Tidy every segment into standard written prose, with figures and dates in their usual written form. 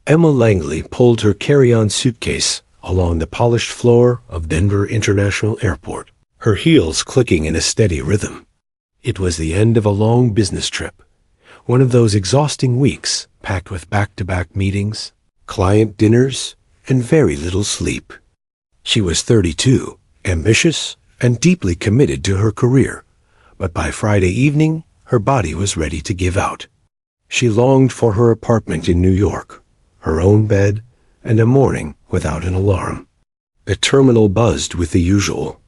Emma Langley pulled her carry-on suitcase along the polished floor of Denver International Airport, her heels clicking in a steady rhythm. It was the end of a long business trip, one of those exhausting weeks packed with back-to-back meetings, client dinners, and very little sleep. She was 32, ambitious, and deeply committed to her career, but by Friday evening, her body was ready to give out. She longed for her apartment in New York, her own bed, and a morning without an alarm. The terminal buzzed with the usual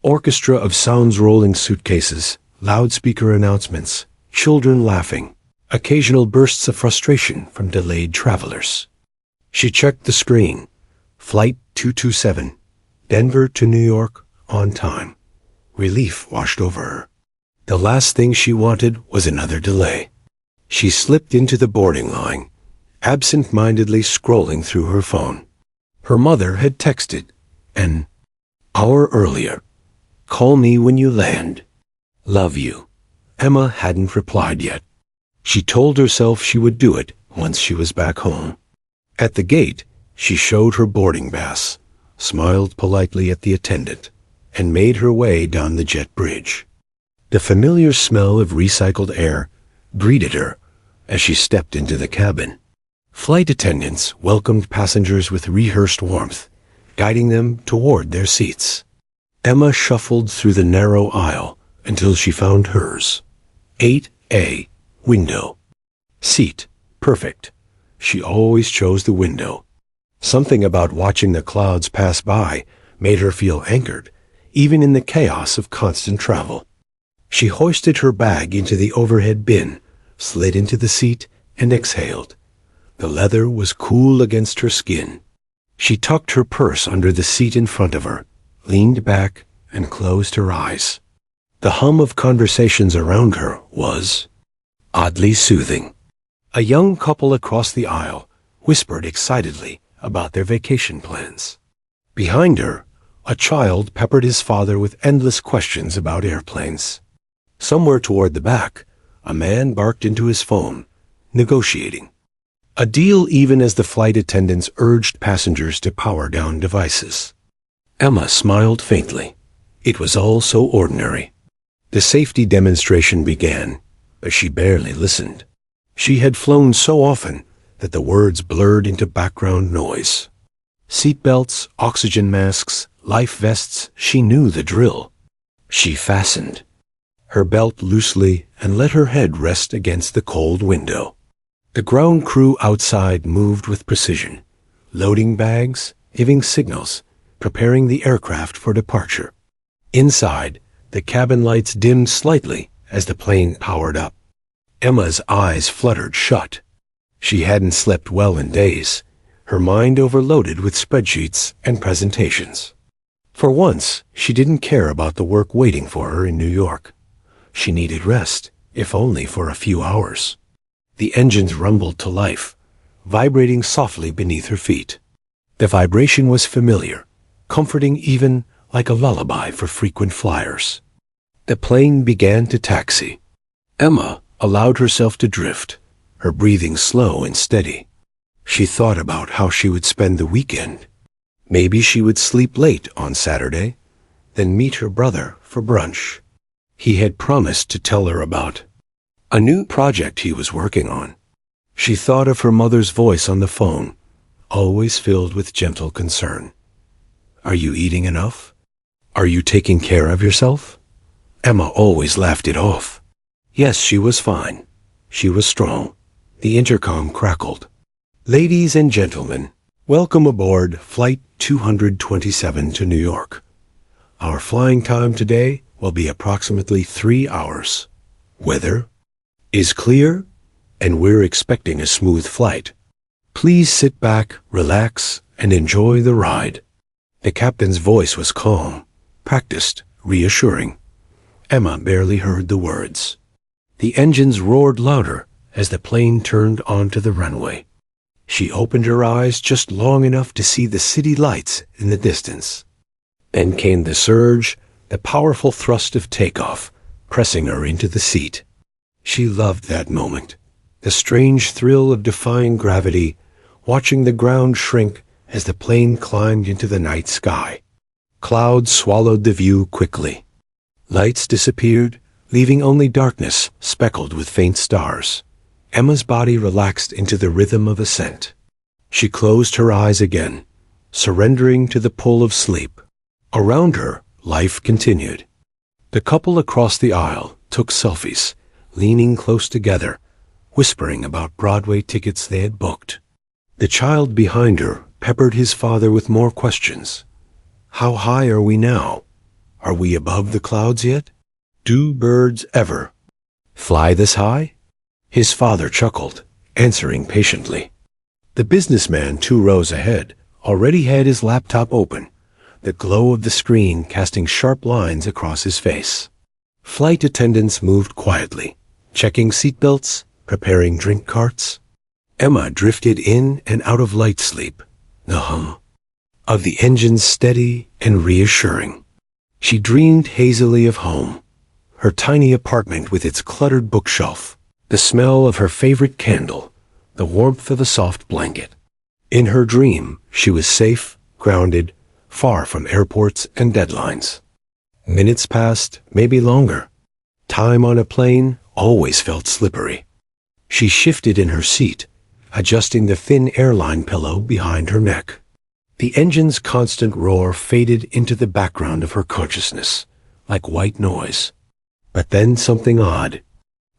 orchestra of sounds, rolling suitcases, loudspeaker announcements, children laughing, occasional bursts of frustration from delayed travelers. She checked the screen. Flight 227, Denver to New York, on time. Relief washed over her. The last thing she wanted was another delay. She slipped into the boarding line, absent-mindedly scrolling through her phone. Her mother had texted an hour earlier. "Call me when you land. Love you." Emma hadn't replied yet. She told herself she would do it once she was back home. At the gate, she showed her boarding pass, smiled politely at the attendant, and made her way down the jet bridge. The familiar smell of recycled air greeted her as she stepped into the cabin. Flight attendants welcomed passengers with rehearsed warmth, guiding them toward their seats. Emma shuffled through the narrow aisle until she found hers. 8A, window. Seat, perfect. She always chose the window. Something about watching the clouds pass by made her feel anchored, even in the chaos of constant travel. She hoisted her bag into the overhead bin, slid into the seat, and exhaled. The leather was cool against her skin. She tucked her purse under the seat in front of her, leaned back, and closed her eyes. The hum of conversations around her was oddly soothing. A young couple across the aisle whispered excitedly about their vacation plans. Behind her, a child peppered his father with endless questions about airplanes. Somewhere toward the back, a man barked into his phone, negotiating a deal even as the flight attendants urged passengers to power down devices. Emma smiled faintly. It was all so ordinary. The safety demonstration began, but she barely listened. She had flown so often that the words blurred into background noise. Seatbelts, oxygen masks, life vests, she knew the drill. She fastened her belt loosely and let her head rest against the cold window. The ground crew outside moved with precision, loading bags, giving signals, preparing the aircraft for departure. Inside, the cabin lights dimmed slightly as the plane powered up. Emma's eyes fluttered shut. She hadn't slept well in days, her mind overloaded with spreadsheets and presentations. For once, she didn't care about the work waiting for her in New York. She needed rest, if only for a few hours. The engines rumbled to life, vibrating softly beneath her feet. The vibration was familiar, comforting, even like a lullaby for frequent flyers. The plane began to taxi. Emma allowed herself to drift, her breathing slow and steady. She thought about how she would spend the weekend. Maybe she would sleep late on Saturday, then meet her brother for brunch. He had promised to tell her about a new project he was working on. She thought of her mother's voice on the phone, always filled with gentle concern. "Are you eating enough? Are you taking care of yourself?" Emma always laughed it off. Yes, she was fine. She was strong. The intercom crackled. "Ladies and gentlemen, welcome aboard Flight 227 to New York. Our flying time today will be approximately 3 hours. Weather is clear, and we're expecting a smooth flight. Please sit back, relax, and enjoy the ride." The captain's voice was calm, practiced, reassuring. Emma barely heard the words. The engines roared louder as the plane turned onto the runway. She opened her eyes just long enough to see the city lights in the distance. Then came the surge, the powerful thrust of takeoff, pressing her into the seat. She loved that moment, the strange thrill of defying gravity watching the ground shrink as the plane climbed into the night sky. Clouds swallowed the view quickly. Lights disappeared, leaving only darkness speckled with faint stars. Emma's body relaxed into the rhythm of ascent. She closed her eyes again, surrendering to the pull of sleep. Around her, life continued. The couple across the aisle took selfies, leaning close together, whispering about Broadway tickets they had booked. The child behind her peppered his father with more questions. How high are we now? Are we above the clouds yet? Do birds ever fly this high? His father chuckled, answering patiently. The businessman 2 rows ahead already had his laptop open, the glow of the screen casting sharp lines across his face. Flight attendants moved quietly, checking seatbelts, preparing drink carts. Emma drifted in and out of light sleep, the hum of the engines steady and reassuring. She dreamed hazily of home, her tiny apartment with its cluttered bookshelf, the smell of her favorite candle, the warmth of a soft blanket. In her dream, she was safe, grounded, far from airports and deadlines. Minutes passed, maybe longer. Time on a plane always felt slippery. She shifted in her seat, adjusting the thin airline pillow behind her neck. The engine's constant roar faded into the background of her consciousness, like white noise. But then something odd.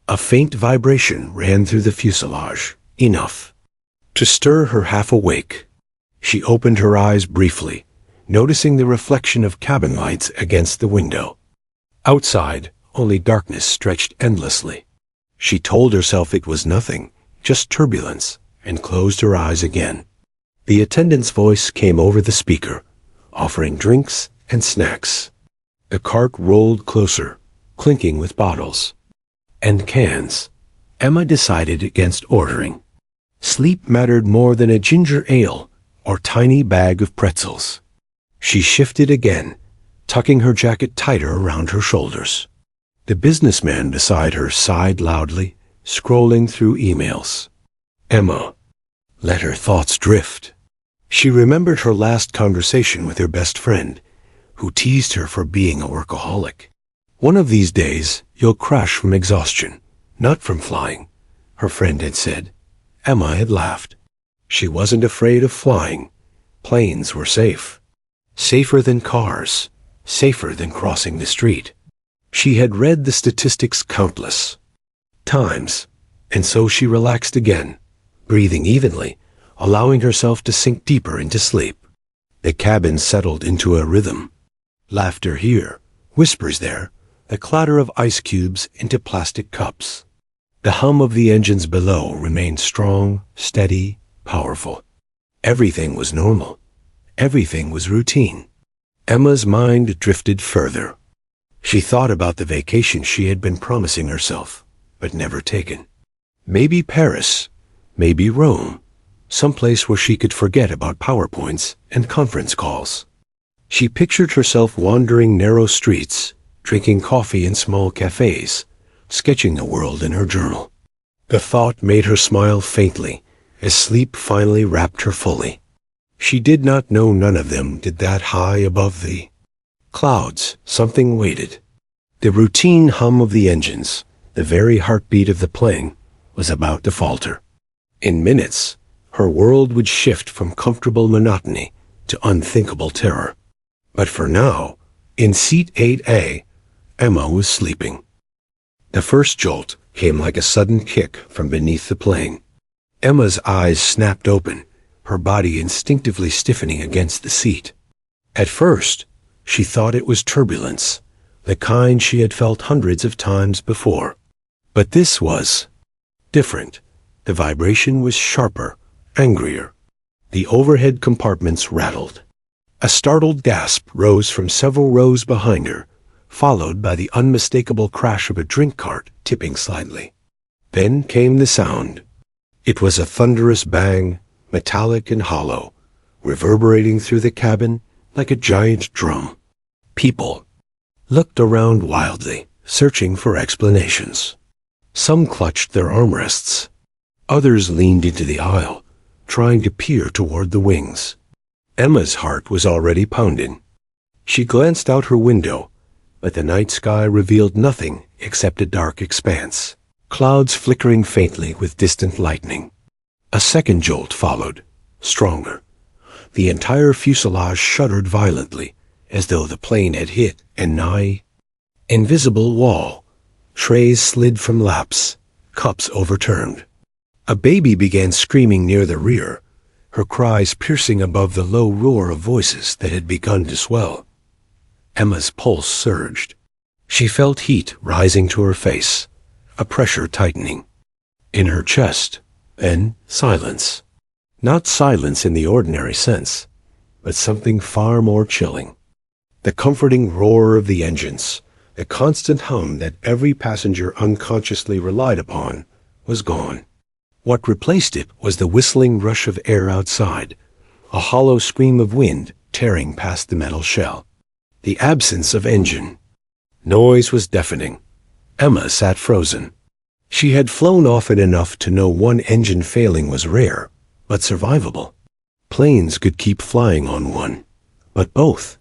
A faint vibration ran through the fuselage, enough to stir her half awake. She opened her eyes briefly, noticing the reflection of cabin lights against the window. Outside, only darkness stretched endlessly. She told herself it was nothing, just turbulence, and closed her eyes again. The attendant's voice came over the speaker, offering drinks and snacks. The cart rolled closer, clinking with bottles and cans. Emma decided against ordering. Sleep mattered more than a ginger ale or tiny bag of pretzels. She shifted again, tucking her jacket tighter around her shoulders. The businessman beside her sighed loudly, scrolling through emails. Emma let her thoughts drift. She remembered her last conversation with her best friend, who teased her for being a workaholic. One of these days, you'll crash from exhaustion, not from flying, her friend had said. Emma had laughed. She wasn't afraid of flying. Planes were safe. Safer than cars, safer than crossing the street. She had read the statistics countless times, and so she relaxed again, breathing evenly, allowing herself to sink deeper into sleep. The cabin settled into a rhythm. Laughter here, whispers there, the clatter of ice cubes into plastic cups. The hum of the engines below remained strong, steady, powerful. Everything was normal. Everything was routine. Emma's mind drifted further. She thought about the vacation she had been promising herself, but never taken. Maybe Paris, maybe Rome, someplace where she could forget about PowerPoints and conference calls. She pictured herself wandering narrow streets, drinking coffee in small cafes, sketching the world in her journal. The thought made her smile faintly, as sleep finally wrapped her fully. She did not know none of them did that high above the clouds. Something waited. The routine hum of the engines, the very heartbeat of the plane, was about to falter. In minutes, her world would shift from comfortable monotony to unthinkable terror. But for now, in seat 8A, Emma was sleeping. The first jolt came like a sudden kick from beneath the plane. Emma's eyes snapped open, her body instinctively stiffening against the seat. At first, she thought it was turbulence, the kind she had felt hundreds of times before. But this was different. The vibration was sharper, angrier. The overhead compartments rattled. A startled gasp rose from several rows behind her, followed by the unmistakable crash of a drink cart tipping slightly. Then came the sound. It was a thunderous bang, metallic and hollow, reverberating through the cabin like a giant drum. People looked around wildly, searching for explanations. Some clutched their armrests. Others leaned into the aisle, trying to peer toward the wings. Emma's heart was already pounding. She glanced out her window, but the night sky revealed nothing except a dark expanse, clouds flickering faintly with distant lightning. A second jolt followed, stronger. The entire fuselage shuddered violently, as though the plane had hit a nigh invisible wall. Trays slid from laps, cups overturned. A baby began screaming near the rear, her cries piercing above the low roar of voices that had begun to swell. Emma's pulse surged. She felt heat rising to her face, a pressure tightening. In her chest, then silence. Not silence in the ordinary sense, but something far more chilling. The comforting roar of the engines, the constant hum that every passenger unconsciously relied upon, was gone. What replaced it was the whistling rush of air outside, a hollow scream of wind tearing past the metal shell. The absence of engine. Noise was deafening. Emma sat frozen. She had flown often enough to know one engine failing was rare, but survivable. Planes could keep flying on one, but both.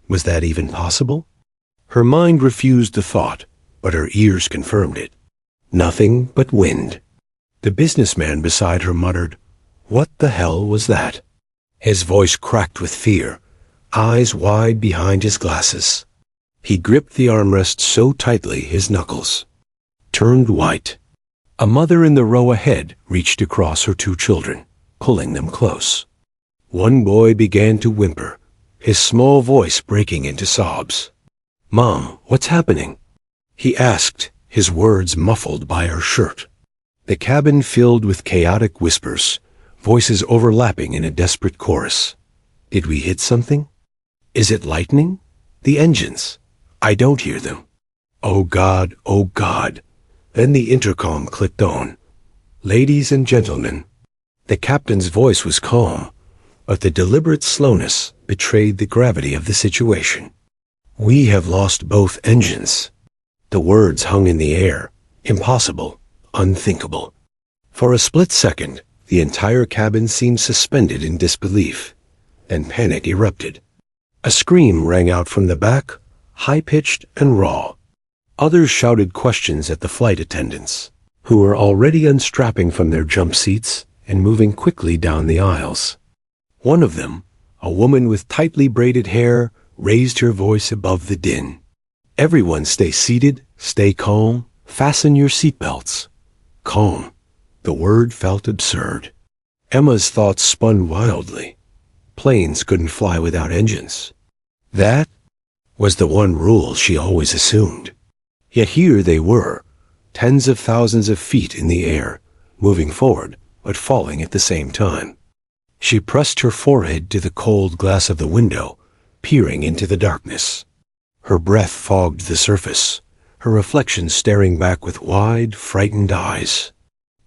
Was that even possible? Her mind refused the thought, but her ears confirmed it. Nothing but wind. The businessman beside her muttered, "What the hell was that?" His voice cracked with fear, eyes wide behind his glasses. He gripped the armrest so tightly his knuckles turned white. A mother in the row ahead reached across her two children, pulling them close. One boy began to whimper, his small voice breaking into sobs. "Mom, what's happening?" he asked, his words muffled by her shirt. The cabin filled with chaotic whispers, voices overlapping in a desperate chorus. Did we hit something? Is it lightning? The engines. I don't hear them. Oh God, oh God. Then the intercom clicked on. Ladies and gentlemen. The captain's voice was calm, but the deliberate slowness betrayed the gravity of the situation. We have lost both engines. The words hung in the air, impossible, unthinkable. For a split second, the entire cabin seemed suspended in disbelief. Then panic erupted. A scream rang out from the back, high-pitched and raw. Others shouted questions at the flight attendants, who were already unstrapping from their jump seats and moving quickly down the aisles. One of them, a woman with tightly braided hair, raised her voice above the din. Everyone stay seated, stay calm, fasten your seatbelts. Calm. The word felt absurd. Emma's thoughts spun wildly. Planes couldn't fly without engines. That was the one rule she always assumed. Yet here they were, tens of thousands of feet in the air, moving forward, but falling at the same time. She pressed her forehead to the cold glass of the window, peering into the darkness. Her breath fogged the surface, her reflection staring back with wide, frightened eyes.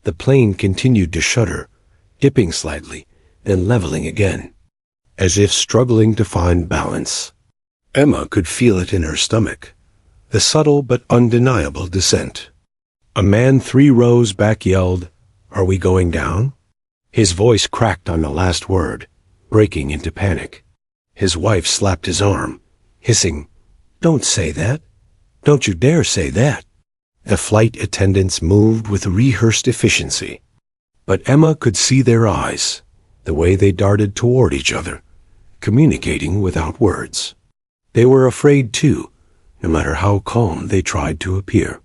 The plane continued to shudder, dipping slightly, then leveling again, as if struggling to find balance. Emma could feel it in her stomach, the subtle but undeniable descent. A man 3 rows back yelled, "Are we going down?" His voice cracked on the last word, breaking into panic. His wife slapped his arm, hissing, "Don't say that. Don't you dare say that." The flight attendants moved with rehearsed efficiency. But Emma could see their eyes, the way they darted toward each other, communicating without words. They were afraid too, no matter how calm they tried to appear.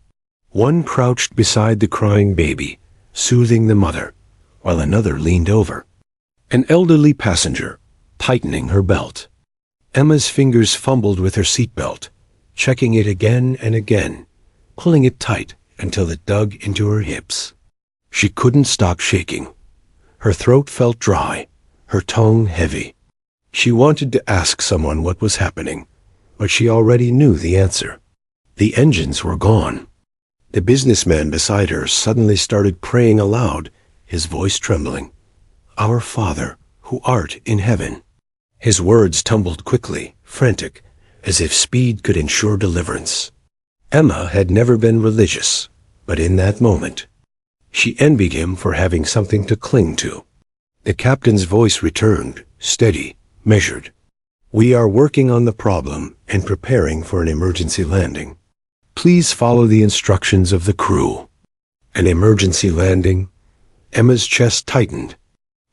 One crouched beside the crying baby, soothing the mother, while another leaned over. An elderly passenger, tightening her belt. Emma's fingers fumbled with her seatbelt, checking it again and again, pulling it tight until it dug into her hips. She couldn't stop shaking. Her throat felt dry, her tongue heavy. She wanted to ask someone what was happening, but she already knew the answer. The engines were gone. The businessman beside her suddenly started praying aloud, his voice trembling. "Our Father, who art in heaven." His words tumbled quickly, frantic, as if speed could ensure deliverance. Emma had never been religious, but in that moment, she envied him for having something to cling to. The captain's voice returned, steady, measured. "We are working on the problem and preparing for an emergency landing. Please follow the instructions of the crew." An emergency landing? Emma's chest tightened.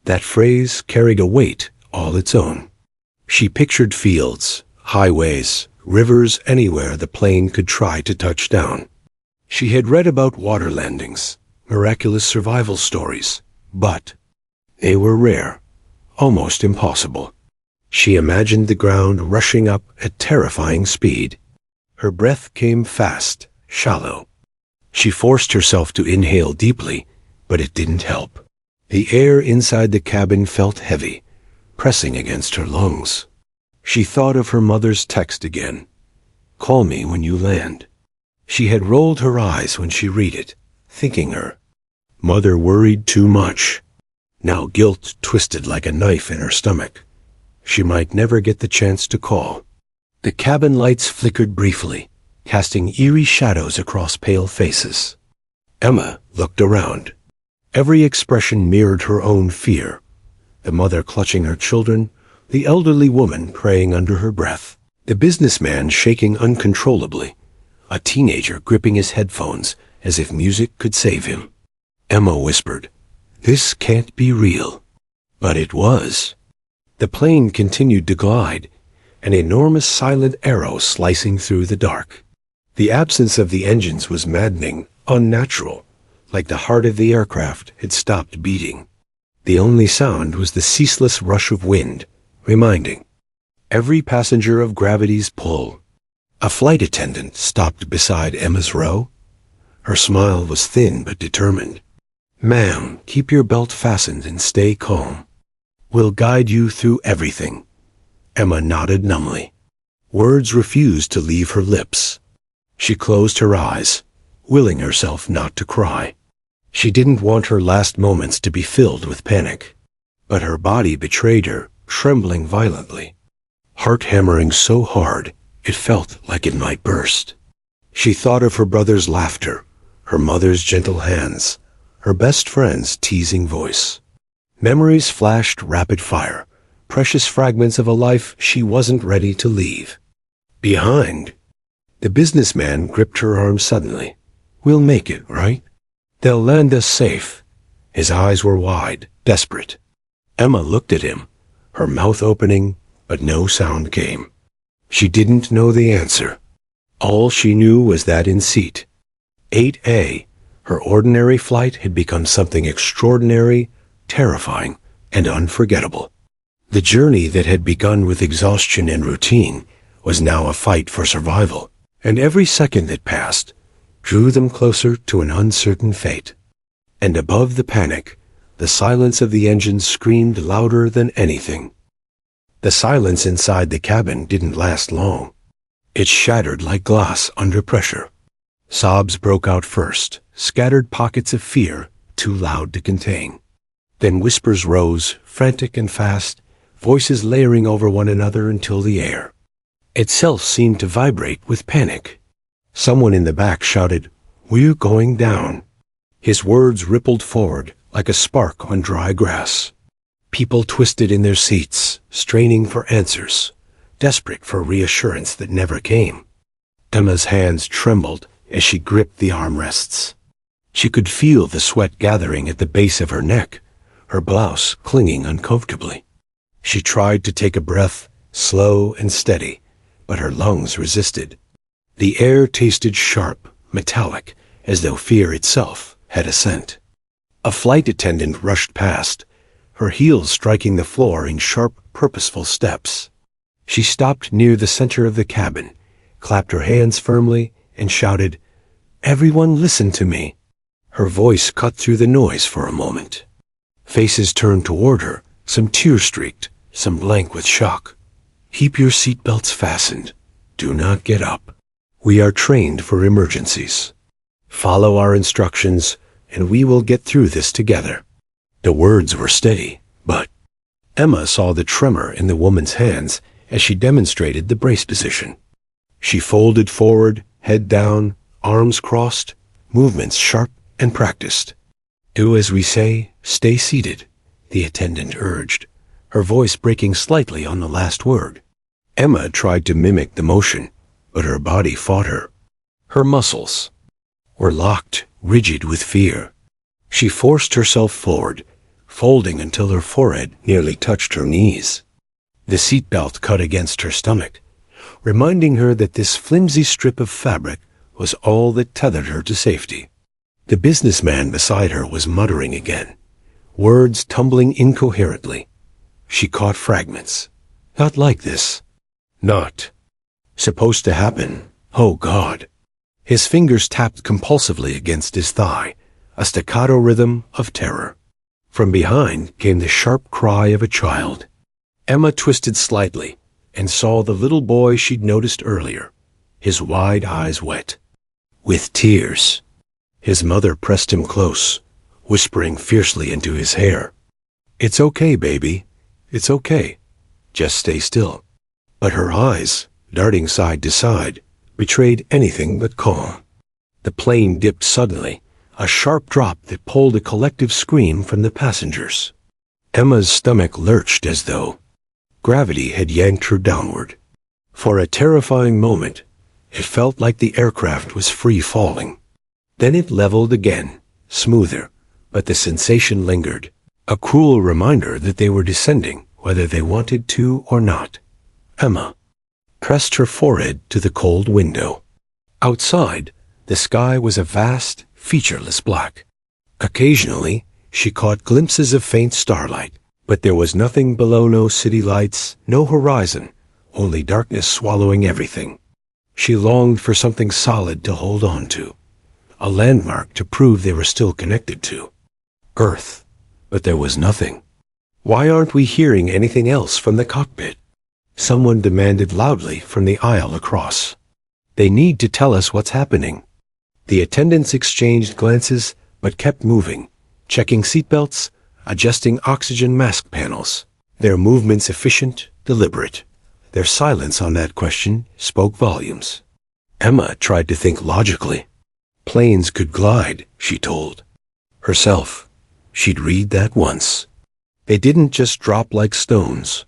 That phrase carried a weight all its own. She pictured fields, highways, rivers, anywhere the plane could try to touch down. She had read about water landings, miraculous survival stories, but they were rare, almost impossible. She imagined the ground rushing up at terrifying speed. Her breath came fast, shallow. She forced herself to inhale deeply, but it didn't help. The air inside the cabin felt heavy, pressing against her lungs. She thought of her mother's text again. "Call me when you land." She had rolled her eyes when she read it, thinking her mother worried too much. Now guilt twisted like a knife in her stomach. She might never get the chance to call. The cabin lights flickered briefly, casting eerie shadows across pale faces. Emma looked around. Every expression mirrored her own fear. The mother clutching her children, the elderly woman praying under her breath, the businessman shaking uncontrollably, a teenager gripping his headphones as if music could save him. Emma whispered, "This can't be real." But it was. The plane continued to glide, an enormous silent arrow slicing through the dark. The absence of the engines was maddening, unnatural, like the heart of the aircraft had stopped beating. The only sound was the ceaseless rush of wind, reminding every passenger of gravity's pull. A flight attendant stopped beside Emma's row. Her smile was thin but determined. "Ma'am, keep your belt fastened and stay calm. We'll guide you through everything." Emma nodded numbly. Words refused to leave her lips. She closed her eyes, willing herself not to cry. She didn't want her last moments to be filled with panic. But her body betrayed her, trembling violently. Heart hammering so hard, it felt like it might burst. She thought of her brother's laughter, her mother's gentle hands, her best friend's teasing voice. Memories flashed rapid fire, precious fragments of a life she wasn't ready to leave behind. The businessman gripped her arm suddenly. "We'll make it, right? They'll land us safe." His eyes were wide, desperate. Emma looked at him, her mouth opening, but no sound came. She didn't know the answer. All she knew was that in seat 8A, her ordinary flight had become something extraordinary, terrifying, and unforgettable. The journey that had begun with exhaustion and routine was now a fight for survival, and every second that passed drew them closer to an uncertain fate. And above the panic, the silence of the engines screamed louder than anything. The silence inside the cabin didn't last long. It shattered like glass under pressure. Sobs broke out first, scattered pockets of fear too loud to contain. Then whispers rose, frantic and fast, voices layering over one another until the air itself seemed to vibrate with panic. Someone in the back shouted, "We're going down." His words rippled forward like a spark on dry grass. People twisted in their seats, straining for answers, desperate for reassurance that never came. Emma's hands trembled as she gripped the armrests. She could feel the sweat gathering at the base of her neck, her blouse clinging uncomfortably. She tried to take a breath, slow and steady, but her lungs resisted. The air tasted sharp, metallic, as though fear itself had a scent. A flight attendant rushed past, her heels striking the floor in sharp, purposeful steps. She stopped near the center of the cabin, clapped her hands firmly, and shouted, "Everyone listen to me." Her voice cut through the noise for a moment. Faces turned toward her, some tear-streaked, some blank with shock. "Keep your seatbelts fastened. Do not get up. We are trained for emergencies. Follow our instructions, and we will get through this together." The words were steady, but Emma saw the tremor in the woman's hands as she demonstrated the brace position. She folded forward, head down, arms crossed, movements sharp and practiced. "Do as we say, stay seated. the attendant urged, her voice breaking slightly on the last word. Emma tried to mimic the motion, but her body fought her. Her muscles were locked, rigid with fear. She forced herself forward, folding until her forehead nearly touched her knees. The seatbelt cut against her stomach, reminding her that this flimsy strip of fabric was all that tethered her to safety. The businessman beside her was muttering again, words tumbling incoherently. She caught fragments. Not like this. Not supposed to happen. Oh, God. His fingers tapped compulsively against his thigh, a staccato rhythm of terror. From behind came the sharp cry of a child. Emma twisted slightly and saw the little boy she'd noticed earlier, his wide eyes wet with tears. His mother pressed him close, whispering fiercely into his hair. "It's okay, baby. It's okay. Just stay still." But her eyes, darting side to side, betrayed anything but calm. The plane dipped suddenly, a sharp drop that pulled a collective scream from the passengers. Emma's stomach lurched as though gravity had yanked her downward. For a terrifying moment, it felt like the aircraft was free falling. Then it leveled again, smoother, but the sensation lingered, a cruel reminder that they were descending whether they wanted to or not. Emma pressed her forehead to the cold window. Outside, the sky was a vast, featureless black. Occasionally, she caught glimpses of faint starlight, but there was nothing below, no city lights, no horizon, only darkness swallowing everything. She longed for something solid to hold on to, a landmark to prove they were still connected to. Earth. But there was nothing. "Why aren't we hearing anything else from the cockpit?" someone demanded loudly from the aisle across. "They need to tell us what's happening." The attendants exchanged glances, but kept moving, checking seatbelts, adjusting oxygen mask panels. Their movements efficient, deliberate. Their silence on that question spoke volumes. Emma tried to think logically. Planes could glide, she told herself. She'd read that once. They didn't just drop like stones.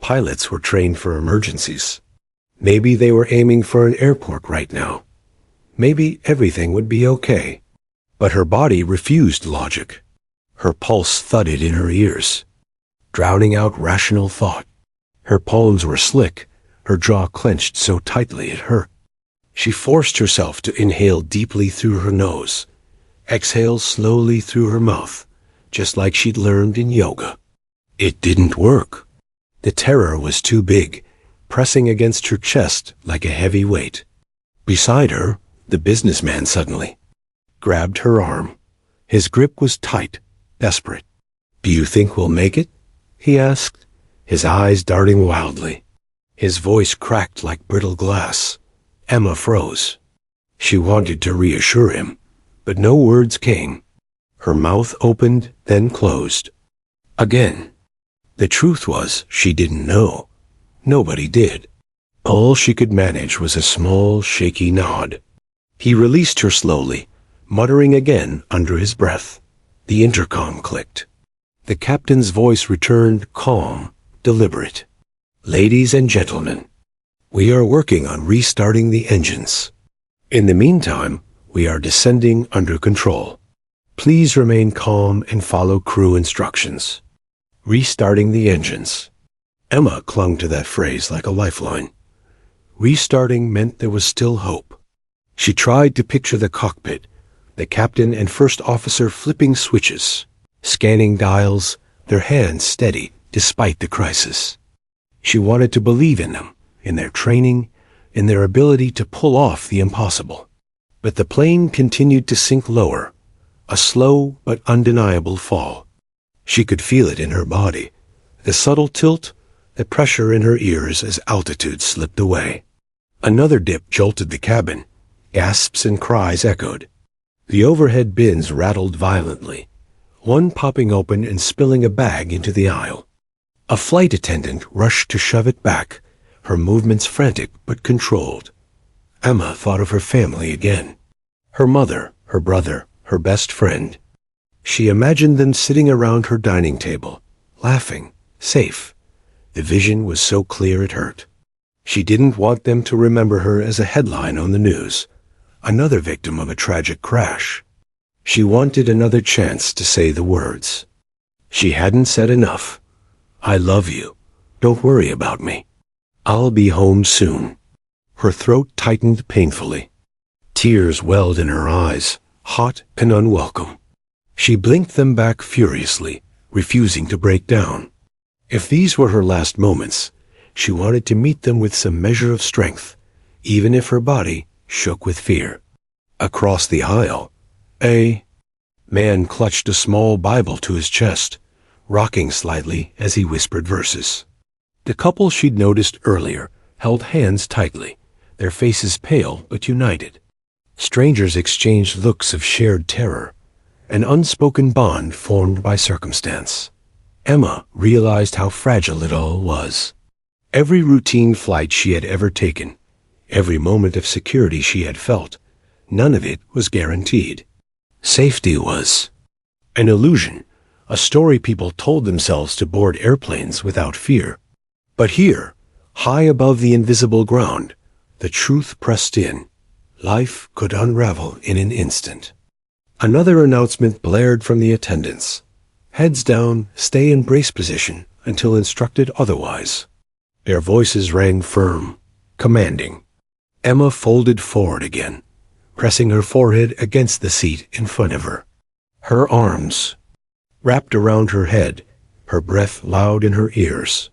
Pilots were trained for emergencies. Maybe they were aiming for an airport right now. Maybe everything would be okay. But her body refused logic. Her pulse thudded in her ears, drowning out rational thought. Her palms were slick, her jaw clenched so tightly it hurt. She forced herself to inhale deeply through her nose, exhale slowly through her mouth, just like she'd learned in yoga. It didn't work. The terror was too big, pressing against her chest like a heavy weight. Beside her, the businessman suddenly grabbed her arm. His grip was tight, desperate. "Do you think we'll make it?" he asked, his eyes darting wildly. His voice cracked like brittle glass. Emma froze. She wanted to reassure him, but no words came. Her mouth opened, then closed. Again. The truth was, she didn't know. Nobody did. All she could manage was a small, shaky nod. He released her slowly, muttering again under his breath. The intercom clicked. The captain's voice returned, calm, deliberate. "Ladies and gentlemen, we are working on restarting the engines. In the meantime, we are descending under control. Please remain calm and follow crew instructions." Restarting the engines. Emma clung to that phrase like a lifeline. Restarting meant there was still hope. She tried to picture the cockpit, the captain and first officer flipping switches, scanning dials, their hands steady despite the crisis. She wanted to believe in them, in their training, in their ability to pull off the impossible. But the plane continued to sink lower, a slow but undeniable fall. She could feel it in her body, the subtle tilt, the pressure in her ears as altitude slipped away. Another dip jolted the cabin. Gasps and cries echoed. The overhead bins rattled violently, one popping open and spilling a bag into the aisle. A flight attendant rushed to shove it back, her movements frantic but controlled. Emma thought of her family again. Her mother, her brother, her best friend. She imagined them sitting around her dining table, laughing, safe. The vision was so clear it hurt. She didn't want them to remember her as a headline on the news, another victim of a tragic crash. She wanted another chance to say the words. She hadn't said enough. I love you. Don't worry about me. I'll be home soon. Her throat tightened painfully. Tears welled in her eyes, hot and unwelcome. She blinked them back furiously, refusing to break down. If these were her last moments, she wanted to meet them with some measure of strength, even if her body shook with fear. Across the aisle, a man clutched a small Bible to his chest, rocking slightly as he whispered verses. The couple she'd noticed earlier held hands tightly, their faces pale but united. Strangers exchanged looks of shared terror, an unspoken bond formed by circumstance. Emma realized how fragile it all was. Every routine flight she had ever taken, every moment of security she had felt, none of it was guaranteed. Safety was an illusion, a story people told themselves to board airplanes without fear. But here, high above the invisible ground, the truth pressed in. Life could unravel in an instant. Another announcement blared from the attendants. Heads down, stay in brace position until instructed otherwise. Their voices rang firm, commanding. Emma folded forward again, pressing her forehead against the seat in front of her. Her arms wrapped around her head, her breath loud in her ears.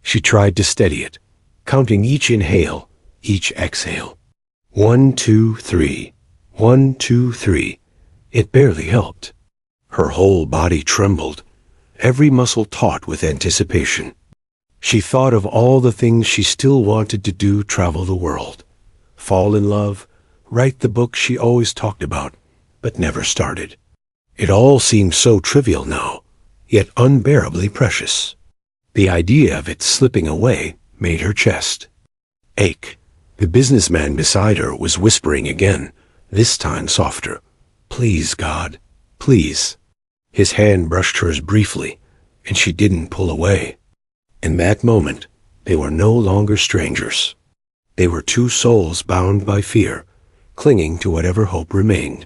She tried to steady it, counting each inhale, each exhale. 1, 2, 3. 1, 2, 3. It barely helped. Her whole body trembled, every muscle taut with anticipation. She thought of all the things she still wanted to do: travel the world, fall in love, write the book she always talked about, but never started. It all seemed so trivial now, yet unbearably precious. The idea of it slipping away made her chest ache. The businessman beside her was whispering again, this time softer. Please, God, please. His hand brushed hers briefly, and she didn't pull away. In that moment, they were no longer strangers. They were two souls bound by fear, clinging to whatever hope remained.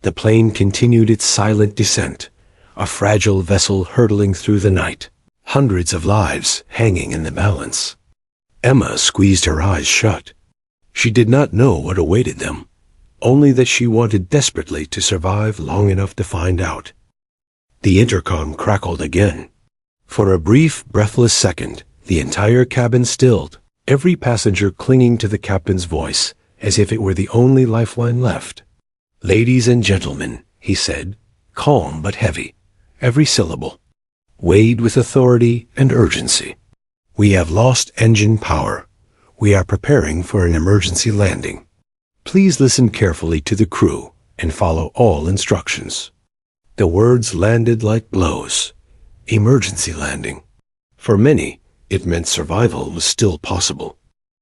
The plane continued its silent descent, a fragile vessel hurtling through the night, hundreds of lives hanging in the balance. Emma squeezed her eyes shut. She did not know what awaited them, only that she wanted desperately to survive long enough to find out. The intercom crackled again. For a brief, breathless second, the entire cabin stilled, every passenger clinging to the captain's voice, as if it were the only lifeline left. Ladies and gentlemen, he said, calm but heavy, every syllable weighed with authority and urgency. We have lost engine power. We are preparing for an emergency landing. Please listen carefully to the crew and follow all instructions. The words landed like blows. Emergency landing. For many, it meant survival was still possible.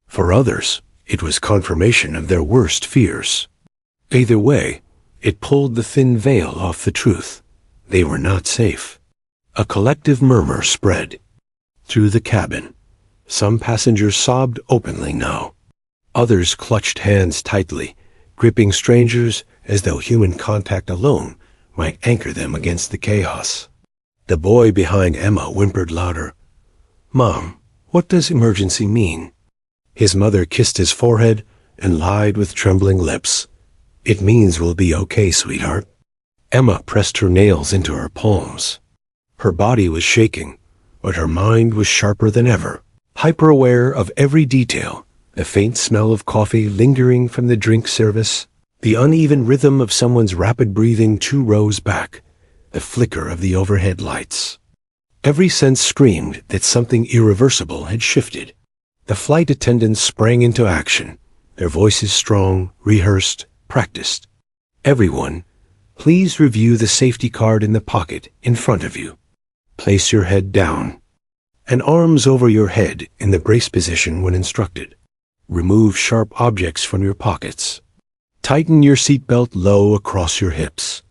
For others, it was confirmation of their worst fears. Either way, it pulled the thin veil off the truth. They were not safe. A collective murmur spread through the cabin. Some passengers sobbed openly now. Others clutched hands tightly, gripping strangers as though human contact alone might anchor them against the chaos. The boy behind Emma whimpered louder. Mom, what does emergency mean? His mother kissed his forehead and lied with trembling lips. It means we'll be okay, sweetheart. Emma pressed her nails into her palms. Her body was shaking, but her mind was sharper than ever, hyper-aware of every detail, the faint smell of coffee lingering from the drink service, the uneven rhythm of someone's rapid breathing 2 rows back, the flicker of the overhead lights. Every sense screamed that something irreversible had shifted. The flight attendants sprang into action, their voices strong, rehearsed, practiced. Everyone, please review the safety card in the pocket in front of you. Place your head down, and arms over your head in the brace position when instructed. Remove sharp objects from your pockets. Tighten your seatbelt low across your hips.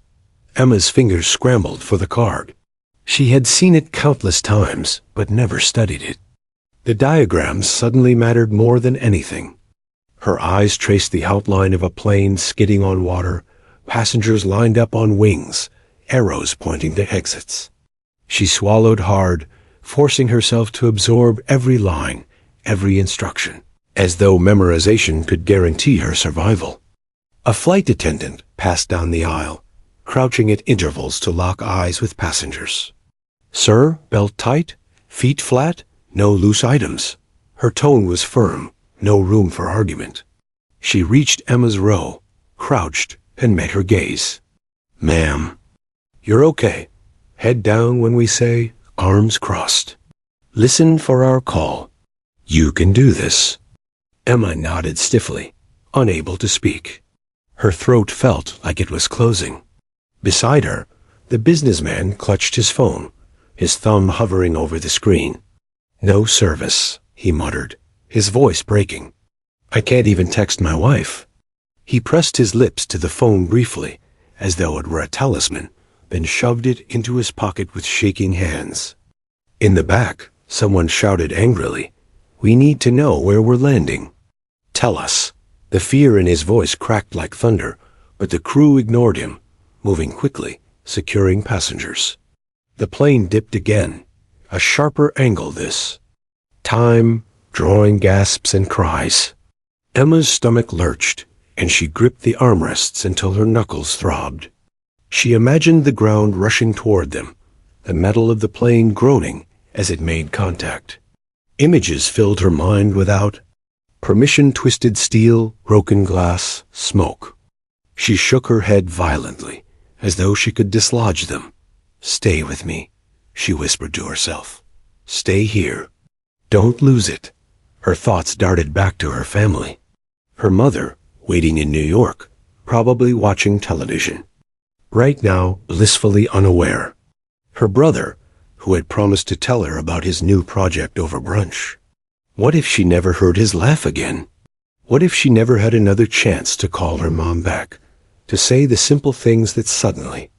Emma's fingers scrambled for the card. She had seen it countless times, but never studied it. The diagrams suddenly mattered more than anything. Her eyes traced the outline of a plane skidding on water, passengers lined up on wings, arrows pointing to exits. She swallowed hard, forcing herself to absorb every line, every instruction, as though memorization could guarantee her survival. A flight attendant passed down the aisle, crouching at intervals to lock eyes with passengers. "Sir, belt tight, feet flat, no loose items." Her tone was firm, no room for argument. She reached Emma's row, crouched, and met her gaze. "Ma'am, you're okay. Head down when we say, arms crossed. Listen for our call. You can do this." Emma nodded stiffly, unable to speak. Her throat felt like it was closing. Beside her, the businessman clutched his phone, his thumb hovering over the screen. "No service," he muttered, his voice breaking. "I can't even text my wife." He pressed his lips to the phone briefly, as though it were a talisman, then shoved it into his pocket with shaking hands. In the back, someone shouted angrily, "We need to know where we're landing." "Tell us." The fear in his voice cracked like thunder, but the crew ignored him, moving quickly, securing passengers. The plane dipped again, a sharper angle this time, drawing gasps and cries. Emma's stomach lurched, and she gripped the armrests until her knuckles throbbed. She imagined the ground rushing toward them, the metal of the plane groaning as it made contact. Images filled her mind without permission-twisted steel, broken glass, smoke. She shook her head violently, as though she could dislodge them. "Stay with me," she whispered to herself. "Stay here. Don't lose it." Her thoughts darted back to her family. Her mother, waiting in New York, probably watching television. Right now, blissfully unaware. Her brother, who had promised to tell her about his new project over brunch. What if she never heard his laugh again? What if she never had another chance to call her mom back, to say the simple things that suddenly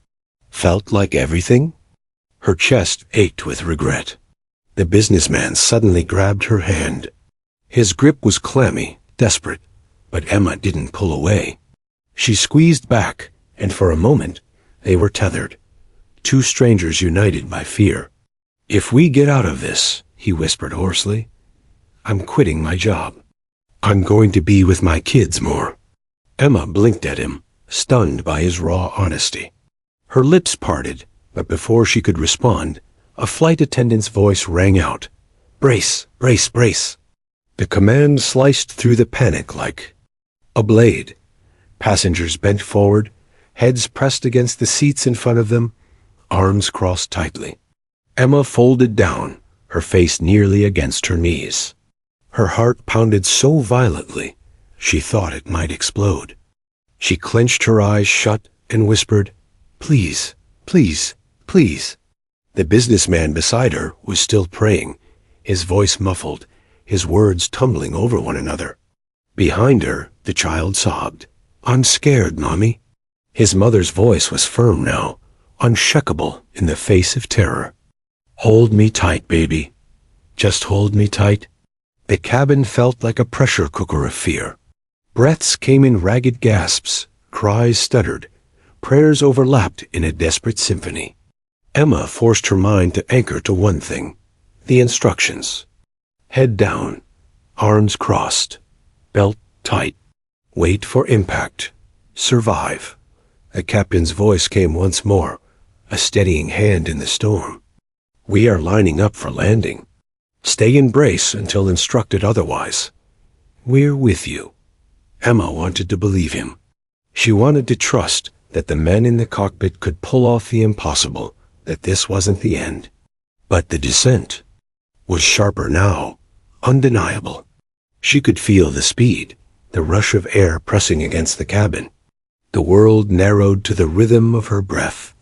felt like everything? Her chest ached with regret. The businessman suddenly grabbed her hand. His grip was clammy, desperate, but Emma didn't pull away. She squeezed back, and for a moment, they were tethered, two strangers united by fear. "If we get out of this," he whispered hoarsely, "I'm quitting my job. I'm going to be with my kids more." Emma blinked at him, stunned by his raw honesty. Her lips parted, but before she could respond, a flight attendant's voice rang out, "Brace, brace, brace." The command sliced through the panic like a blade. Passengers bent forward, heads pressed against the seats in front of them, arms crossed tightly. Emma folded down, her face nearly against her knees. Her heart pounded so violently, she thought it might explode. She clenched her eyes shut and whispered, "Please, please, please." The businessman beside her was still praying, his voice muffled, his words tumbling over one another. Behind her, the child sobbed, "I'm scared, Mommy." His mother's voice was firm now, unshakable in the face of terror. "Hold me tight, baby. Just hold me tight." The cabin felt like a pressure cooker of fear. Breaths came in ragged gasps, cries stuttered, prayers overlapped in a desperate symphony. Emma forced her mind to anchor to one thing, the instructions. Head down, arms crossed, belt tight, wait for impact, survive. The captain's voice came once more, a steadying hand in the storm. "We are lining up for landing. Stay in brace until instructed otherwise. We're with you." Emma wanted to believe him. She wanted to trust that the men in the cockpit could pull off the impossible, that this wasn't the end. But the descent was sharper now, undeniable. She could feel the speed, the rush of air pressing against the cabin. The world narrowed to the rhythm of her breath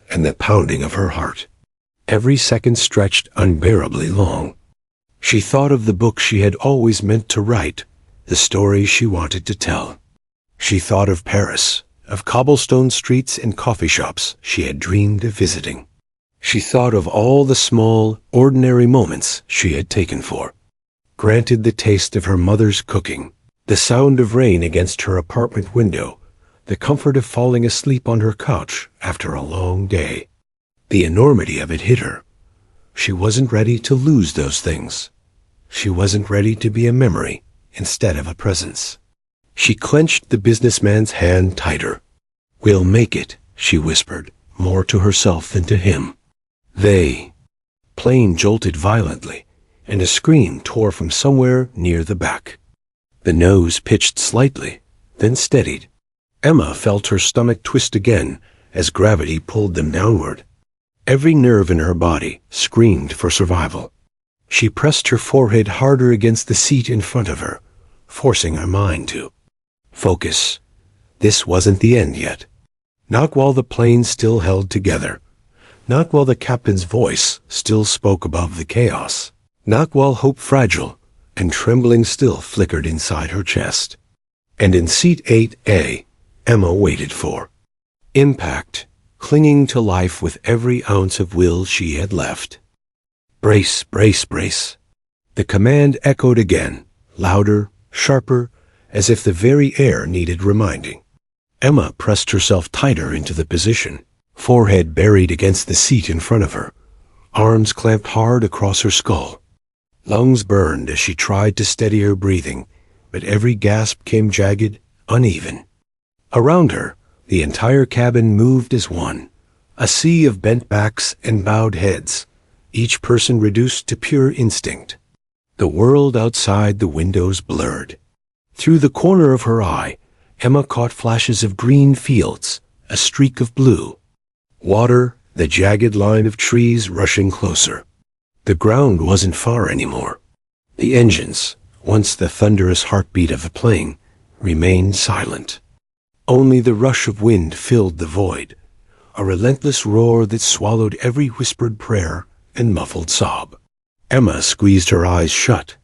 and the pounding of her heart. Every second stretched unbearably long. She thought of the book she had always meant to write, the story she wanted to tell. She thought of Paris, of cobblestone streets and coffee shops she had dreamed of visiting. She thought of all the small, ordinary moments she had taken for granted: the taste of her mother's cooking, the sound of rain against her apartment window, the comfort of falling asleep on her couch after a long day. The enormity of it hit her. She wasn't ready to lose those things. She wasn't ready to be a memory instead of a presence. She clenched the businessman's hand tighter. "We'll make it," she whispered, more to herself than to him. They. Plane jolted violently, and a scream tore from somewhere near the back. The nose pitched slightly, then steadied. Emma felt her stomach twist again as gravity pulled them downward. Every nerve in her body screamed for survival. She pressed her forehead harder against the seat in front of her, forcing her mind to focus. This wasn't the end yet. Not while the plane still held together. Not while the captain's voice still spoke above the chaos. Not while hope, fragile and trembling, still flickered inside her chest. And in seat 8A, Emma waited for impact, clinging to life with every ounce of will she had left. "Brace, brace, brace." The command echoed again, louder, sharper, as if the very air needed reminding. Emma pressed herself tighter into the position, forehead buried against the seat in front of her, arms clamped hard across her skull. Lungs burned as she tried to steady her breathing, but every gasp came jagged, uneven. Around her, the entire cabin moved as one, a sea of bent backs and bowed heads, each person reduced to pure instinct. The world outside the windows blurred. Through the corner of her eye, Emma caught flashes of green fields, a streak of blue. Water, the jagged line of trees rushing closer. The ground wasn't far anymore. The engines, once the thunderous heartbeat of the plane, remained silent. Only the rush of wind filled the void, a relentless roar that swallowed every whispered prayer and muffled sob. Emma squeezed her eyes shut.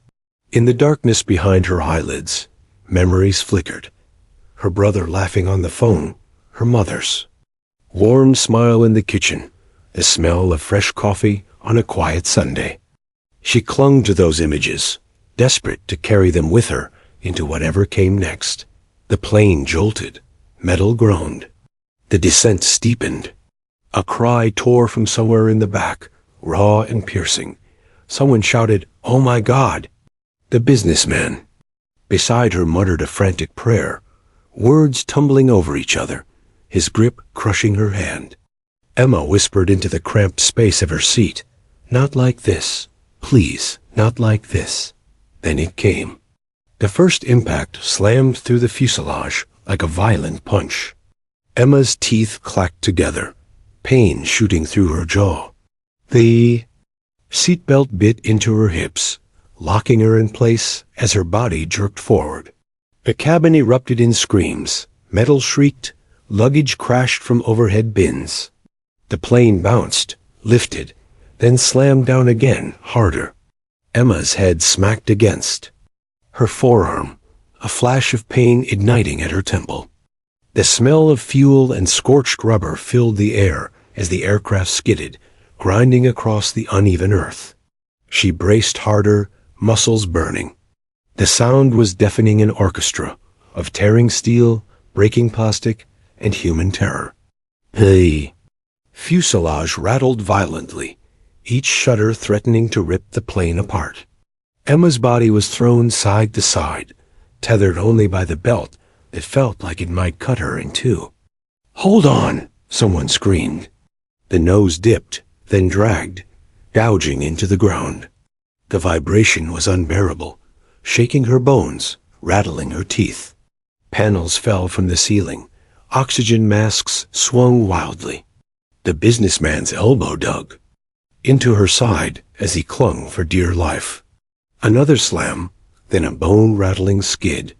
In the darkness behind her eyelids, memories flickered. Her brother laughing on the phone, her mother's warm smile in the kitchen, the smell of fresh coffee on a quiet Sunday. She clung to those images, desperate to carry them with her into whatever came next. The plane jolted. Metal groaned. The descent steepened. A cry tore from somewhere in the back, raw and piercing. Someone shouted, "Oh my God!" The businessman beside her muttered a frantic prayer, words tumbling over each other, his grip crushing her hand. Emma whispered into the cramped space of her seat, "Not like this. Please, not like this." Then it came. The first impact slammed through the fuselage like a violent punch. Emma's teeth clacked together, pain shooting through her jaw. The seatbelt bit into her hips, locking her in place as her body jerked forward. The cabin erupted in screams, metal shrieked, luggage crashed from overhead bins. The plane bounced, lifted, then slammed down again, harder. Emma's head smacked against her forearm, a flash of pain igniting at her temple. The smell of fuel and scorched rubber filled the air as the aircraft skidded, grinding across the uneven earth. She braced harder, muscles burning. The sound was deafening, an orchestra of tearing steel, breaking plastic, and human terror. The fuselage rattled violently, each shudder threatening to rip the plane apart. Emma's body was thrown side to side, tethered only by the belt that felt like it might cut her in two. "Hold on!" someone screamed. The nose dipped, then dragged, gouging into the ground. The vibration was unbearable, shaking her bones, rattling her teeth. Panels fell from the ceiling. Oxygen masks swung wildly. The businessman's elbow dug into her side as he clung for dear life. Another slam, then a bone-rattling skid.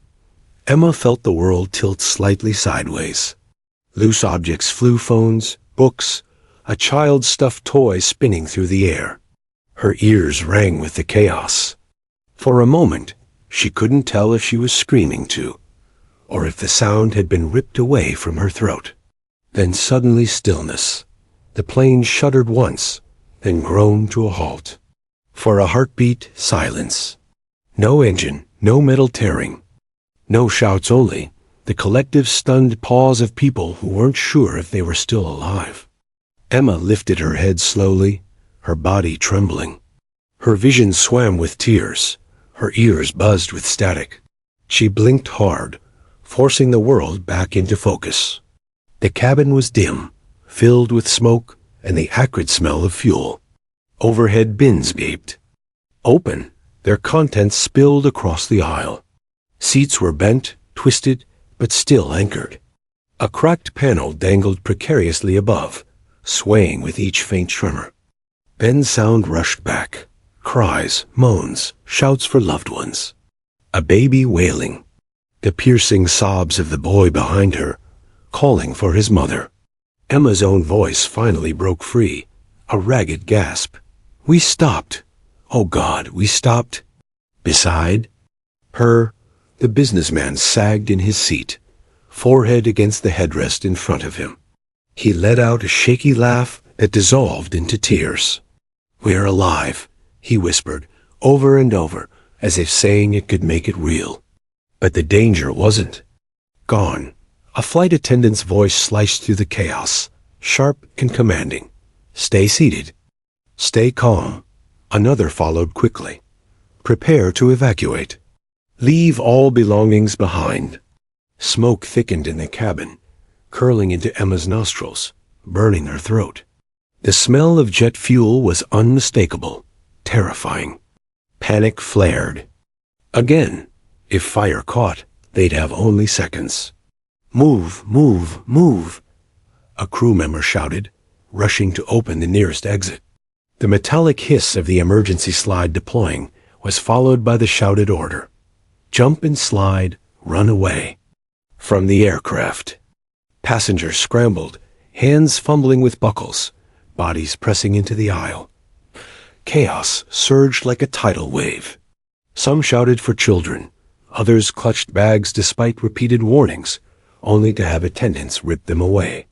Emma felt the world tilt slightly sideways. Loose objects flew: phones, books, a child's stuffed toy spinning through the air. Her ears rang with the chaos. For a moment, she couldn't tell if she was screaming to, or if the sound had been ripped away from her throat. Then suddenly stillness. The plane shuddered once, then groaned to a halt. For a heartbeat, silence. No engine, no metal tearing. No shouts, only the collective stunned pause of people who weren't sure if they were still alive. Emma lifted her head slowly, her body trembling. Her vision swam with tears, her ears buzzed with static. She blinked hard, forcing the world back into focus. The cabin was dim, filled with smoke and the acrid smell of fuel. Overhead bins gaped. Open, their contents spilled across the aisle. Seats were bent, twisted, but still anchored. A cracked panel dangled precariously above, swaying with each faint tremor. Then sound rushed back. Cries, moans, shouts for loved ones. A baby wailing. The piercing sobs of the boy behind her, calling for his mother. Emma's own voice finally broke free, a ragged gasp. We stopped. Oh God, we stopped. Beside her, the businessman sagged in his seat, forehead against the headrest in front of him. He let out a shaky laugh that dissolved into tears. We're alive, he whispered, over and over, as if saying it could make it real. But the danger wasn't gone. A flight attendant's voice sliced through the chaos, sharp and commanding. Stay seated. Stay calm. Another followed quickly. Prepare to evacuate. Leave all belongings behind. Smoke thickened in the cabin, curling into Emma's nostrils, burning her throat. The smell of jet fuel was unmistakable, terrifying. Panic flared. Again, if fire caught, they'd have only seconds. Move, move, move, a crew member shouted, rushing to open the nearest exit. The metallic hiss of the emergency slide deploying was followed by the shouted order. Jump and slide, run away. From the aircraft. Passengers scrambled, hands fumbling with buckles, bodies pressing into the aisle. Chaos surged like a tidal wave. Some shouted for children, others clutched bags despite repeated warnings, only to have attendants rip them away.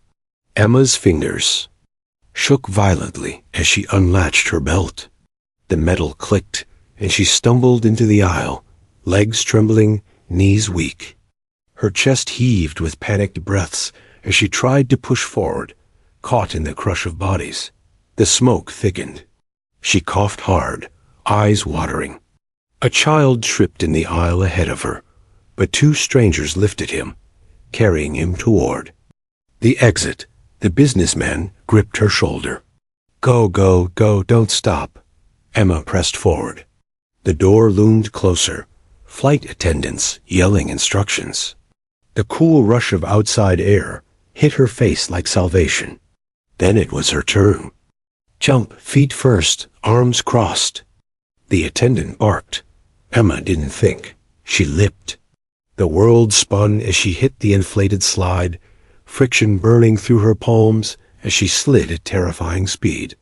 Emma's fingers shook violently as she unlatched her belt. The metal clicked, and she stumbled into the aisle, legs trembling, knees weak. Her chest heaved with panicked breaths as she tried to push forward, caught in the crush of bodies. The smoke thickened. She coughed hard, eyes watering. A child tripped in the aisle ahead of her, but two strangers lifted him, carrying him toward the exit. The businessman gripped her shoulder. Go, go, go, don't stop. Emma pressed forward. The door loomed closer, flight attendants yelling instructions. The cool rush of outside air hit her face like salvation. Then it was her turn. Jump, feet first, arms crossed. The attendant barked. Emma didn't think. She leapt. The world spun as she hit the inflated slide, friction burning through her palms as she slid at terrifying speed.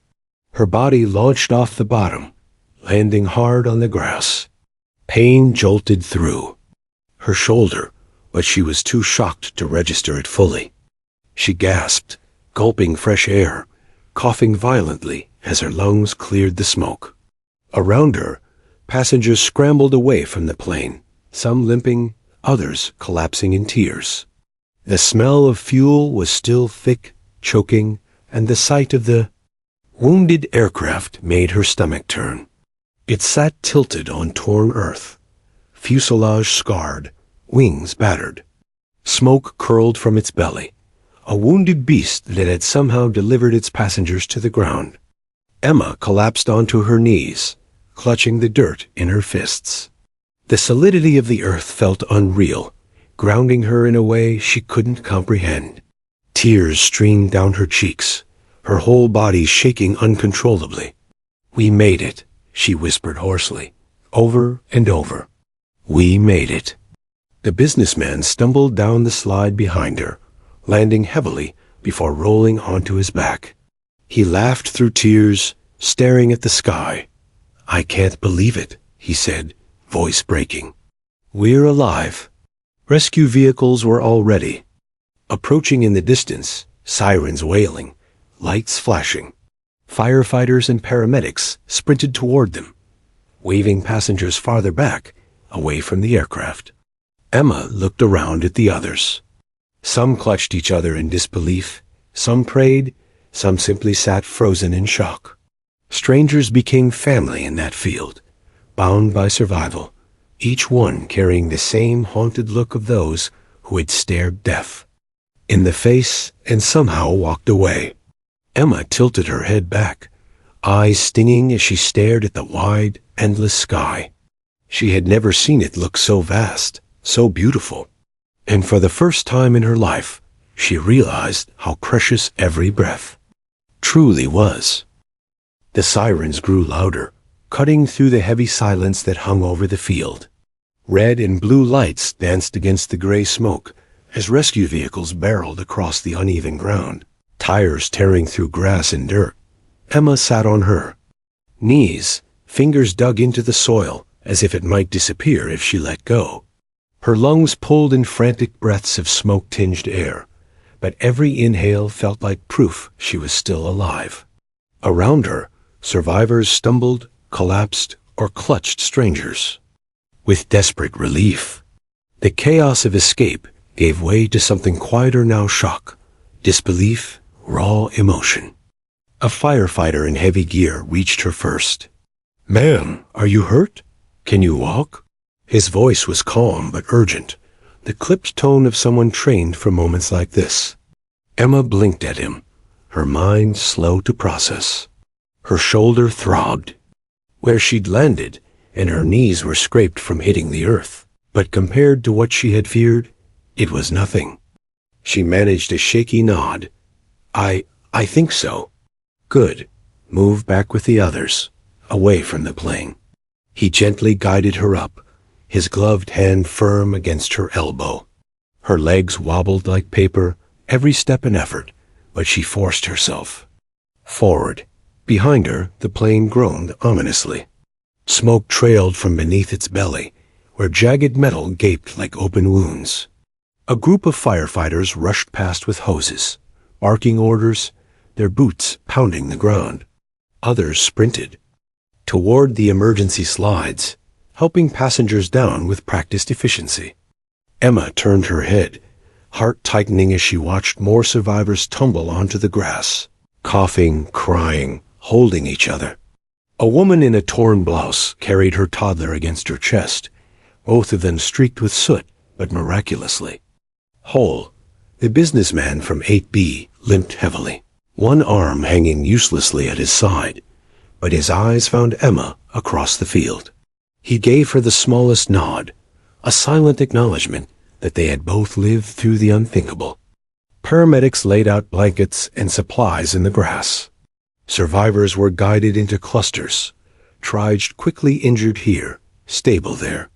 Her body launched off the bottom, landing hard on the grass. Pain jolted through her shoulder, but she was too shocked to register it fully. She gasped, gulping fresh air, coughing violently as her lungs cleared the smoke. Around her, passengers scrambled away from the plane, some limping, others collapsing in tears. The smell of fuel was still thick, choking, and the sight of the wounded aircraft made her stomach turn. It sat tilted on torn earth, fuselage scarred, wings battered. Smoke curled from its belly, a wounded beast that had somehow delivered its passengers to the ground. Emma collapsed onto her knees, clutching the dirt in her fists. The solidity of the earth felt unreal, grounding her in a way she couldn't comprehend. Tears streamed down her cheeks, her whole body shaking uncontrollably. We made it, she whispered hoarsely, over and over. We made it. The businessman stumbled down the slide behind her, landing heavily before rolling onto his back. He laughed through tears, staring at the sky. I can't believe it, he said, voice breaking. We're alive. Rescue vehicles were all ready. Approaching in the distance, sirens wailing, lights flashing. Firefighters and paramedics sprinted toward them, waving passengers farther back, away from the aircraft. Emma looked around at the others. Some clutched each other in disbelief, some prayed, some simply sat frozen in shock. Strangers became family in that field, bound by survival, each one carrying the same haunted look of those who had stared death in the face and somehow walked away. Emma tilted her head back, eyes stinging as she stared at the wide, endless sky. She had never seen it look so vast, so beautiful, and for the first time in her life, she realized how precious every breath truly was. The sirens grew louder, cutting through the heavy silence that hung over the field. Red and blue lights danced against the gray smoke as rescue vehicles barreled across the uneven ground, tires tearing through grass and dirt. Emma sat on her knees, fingers dug into the soil as if it might disappear if she let go. Her lungs pulled in frantic breaths of smoke-tinged air, but every inhale felt like proof she was still alive. Around her, survivors stumbled, collapsed, or clutched strangers. With desperate relief, the chaos of escape gave way to something quieter now: shock, disbelief, raw emotion. A firefighter in heavy gear reached her first. "Ma'am, are you hurt? Can you walk?" His voice was calm but urgent, the clipped tone of someone trained for moments like this. Emma blinked at him, her mind slow to process. Her shoulder throbbed, where she'd landed, and her knees were scraped from hitting the earth. But compared to what she had feared, it was nothing. She managed a shaky nod. I think so." "Good. Move back with the others, away from the plane." He gently guided her up, his gloved hand firm against her elbow. Her legs wobbled like paper, every step an effort, but she forced herself forward. Behind her, the plane groaned ominously. Smoke trailed from beneath its belly, where jagged metal gaped like open wounds. A group of firefighters rushed past with hoses, barking orders, their boots pounding the ground. Others sprinted toward the emergency slides, helping passengers down with practiced efficiency. Emma turned her head, heart tightening as she watched more survivors tumble onto the grass, coughing, crying, holding each other. A woman in a torn blouse carried her toddler against her chest, both of them streaked with soot, but miraculously whole. The businessman from 8B limped heavily, one arm hanging uselessly at his side, but his eyes found Emma across the field. He gave her the smallest nod, a silent acknowledgement that they had both lived through the unthinkable. Paramedics laid out blankets and supplies in the grass. Survivors were guided into clusters, triaged quickly injured here, stable there.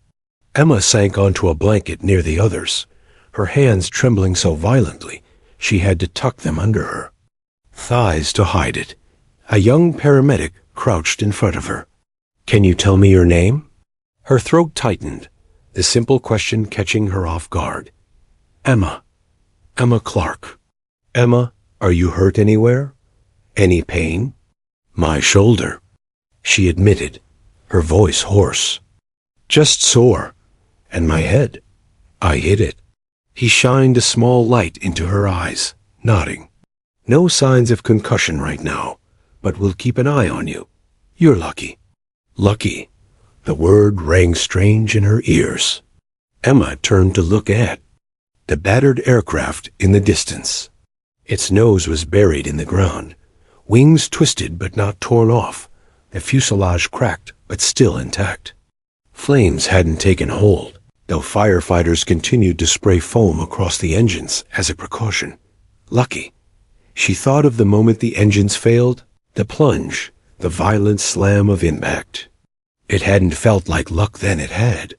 Emma sank onto a blanket near the others, her hands trembling so violently she had to tuck them under her thighs to hide it. A young paramedic crouched in front of her. "Can you tell me your name?" Her throat tightened, the simple question catching her off guard. "Emma. Emma Clark." "Emma, are you hurt anywhere? Any pain?" "My shoulder," she admitted, her voice hoarse. "Just sore. And my head. I hit it." He shined a small light into her eyes, nodding. "No signs of concussion right now, but we'll keep an eye on you. You're lucky." Lucky. The word rang strange in her ears. Emma turned to look at the battered aircraft in the distance. Its nose was buried in the ground, wings twisted but not torn off, the fuselage cracked but still intact. Flames hadn't taken hold, though firefighters continued to spray foam across the engines as a precaution. Lucky. She thought of the moment the engines failed, the plunge, the violent slam of impact. It hadn't felt like luck then, it had.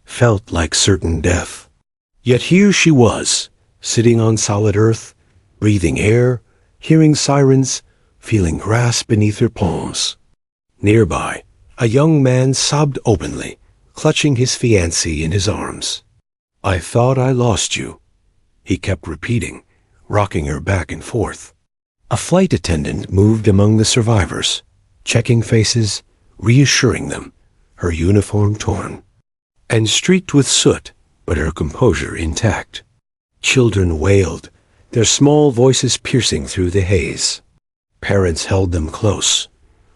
Felt like certain death. Yet here she was, sitting on solid earth, breathing air, hearing sirens, feeling grass beneath her palms. Nearby, a young man sobbed openly, clutching his fiancée in his arms. "I thought I lost you," he kept repeating, rocking her back and forth. A flight attendant moved among the survivors, checking faces, reassuring them, her uniform torn and streaked with soot, but her composure intact. Children wailed, their small voices piercing through the haze. Parents held them close,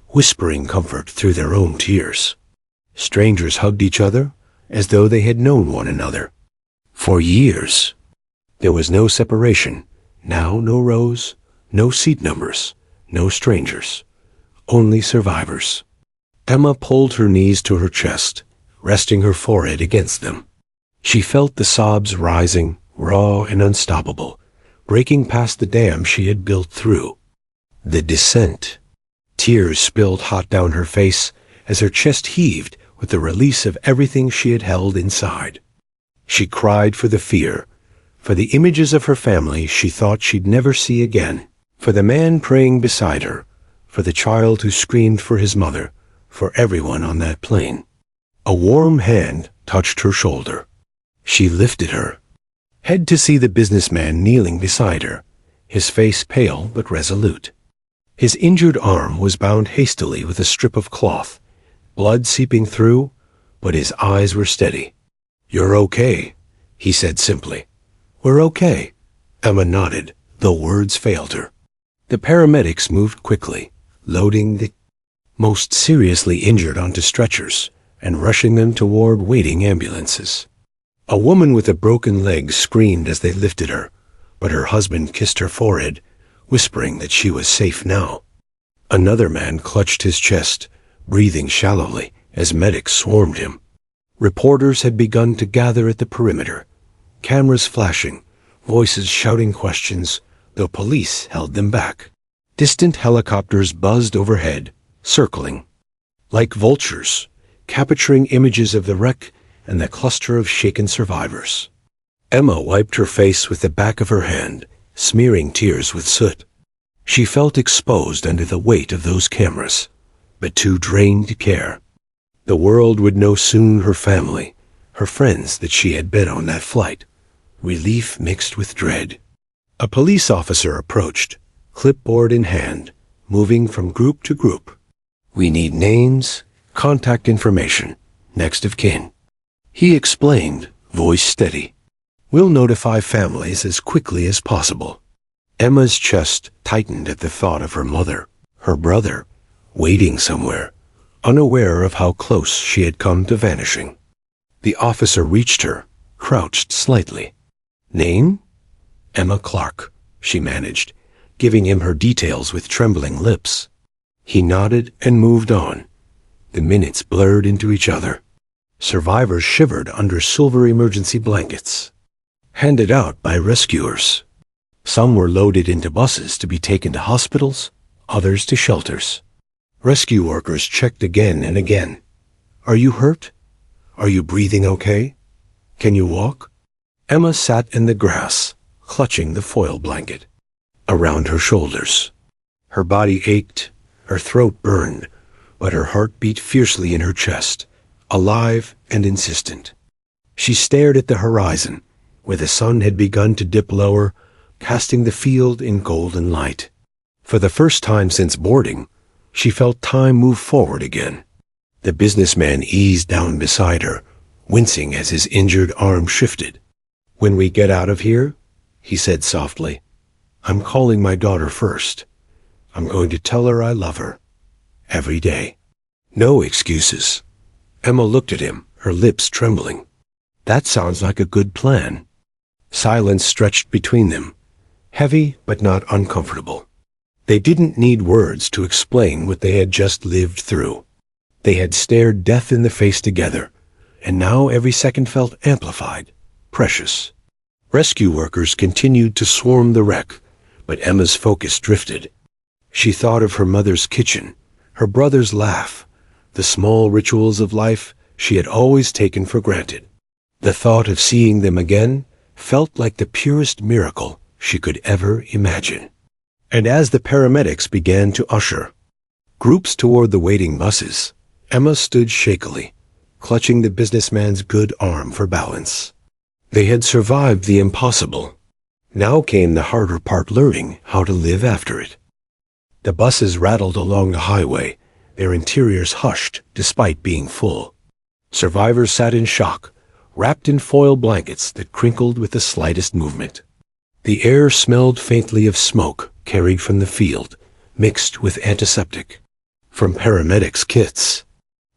whispering comfort through their own tears. Strangers hugged each other as though they had known one another for years. There was no separation, now no rows, no seat numbers, no strangers, only survivors. Emma pulled her knees to her chest, resting her forehead against them. She felt the sobs rising, raw and unstoppable, breaking past the dam she had built through. The descent. Tears spilled hot down her face as her chest heaved with the release of everything she had held inside. She cried for the fear, for the images of her family she thought she'd never see again, for the man praying beside her, for the child who screamed for his mother, for everyone on that plane. A warm hand touched her shoulder. She lifted her head to see the businessman kneeling beside her, his face pale but resolute. His injured arm was bound hastily with a strip of cloth, blood seeping through, but his eyes were steady. "You're okay," he said simply. "We're okay." Emma nodded, though words failed her. The paramedics moved quickly, loading the most seriously injured onto stretchers and rushing them toward waiting ambulances. A woman with a broken leg screamed as they lifted her, but her husband kissed her forehead, whispering that she was safe now. Another man clutched his chest, breathing shallowly as medics swarmed him. Reporters had begun to gather at the perimeter, cameras flashing, voices shouting questions, though police held them back. Distant helicopters buzzed overhead, circling like vultures, capturing images of the wreck and the cluster of shaken survivors. Emma wiped her face with the back of her hand, smearing tears with soot. She felt exposed under the weight of those cameras, but too drained to care. The world would know soon her family, her friends that she had been on that flight. Relief mixed with dread. A police officer approached, clipboard in hand, moving from group to group. "We need names, contact information, next of kin," he explained, voice steady. "We'll notify families as quickly as possible." Emma's chest tightened at the thought of her mother, her brother, waiting somewhere, unaware of how close she had come to vanishing. The officer reached her, crouched slightly. "Name?" "Emma Clark," she managed, giving him her details with trembling lips. He nodded and moved on. The minutes blurred into each other. Survivors shivered under silver emergency blankets, handed out by rescuers. Some were loaded into buses to be taken to hospitals, others to shelters. Rescue workers checked again and again. "Are you hurt? Are you breathing okay? Can you walk?" Emma sat in the grass, clutching the foil blanket around her shoulders. Her body ached, her throat burned, but her heart beat fiercely in her chest, alive and insistent. She stared at the horizon, where the sun had begun to dip lower, casting the field in golden light. For the first time since boarding, she felt time move forward again. The businessman eased down beside her, wincing as his injured arm shifted. "When we get out of here," he said softly, "I'm calling my daughter first. I'm going to tell her I love her. Every day. No excuses." Emma looked at him, her lips trembling. "That sounds like a good plan." Silence stretched between them, heavy but not uncomfortable. They didn't need words to explain what they had just lived through. They had stared death in the face together, and now every second felt amplified, precious. Rescue workers continued to swarm the wreck, but Emma's focus drifted. She thought of her mother's kitchen, her brother's laugh, the small rituals of life she had always taken for granted. The thought of seeing them again felt like the purest miracle she could ever imagine. And as the paramedics began to usher groups toward the waiting buses, Emma stood shakily, clutching the businessman's good arm for balance. They had survived the impossible. Now came the harder part, learning how to live after it. The buses rattled along the highway, their interiors hushed despite being full. Survivors sat in shock, wrapped in foil blankets that crinkled with the slightest movement. The air smelled faintly of smoke carried from the field, mixed with antiseptic. From paramedics' kits.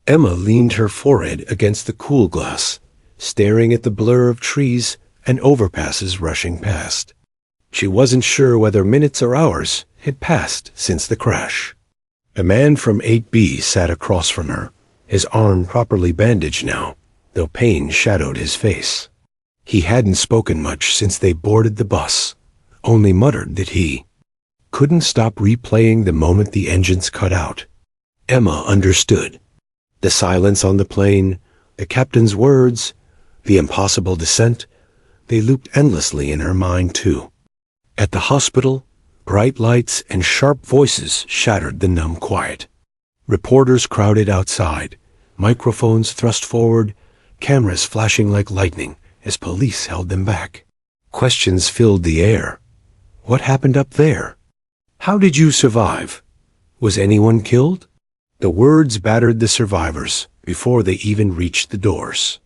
Emma leaned her forehead against the cool glass, staring at the blur of trees and overpasses rushing past. She wasn't sure whether minutes or hours had passed since the crash. A man from 8B sat across from her, his arm properly bandaged now, though pain shadowed his face. He hadn't spoken much since they boarded the bus, only muttered that he couldn't stop replaying the moment the engines cut out. Emma understood. The silence on the plane, the captain's words, the impossible descent, they looped endlessly in her mind too. At the hospital, bright lights and sharp voices shattered the numb quiet. Reporters crowded outside, microphones thrust forward, cameras flashing like lightning as police held them back. Questions filled the air. What happened up there? How did you survive? Was anyone killed? The words battered the survivors before they even reached the doors.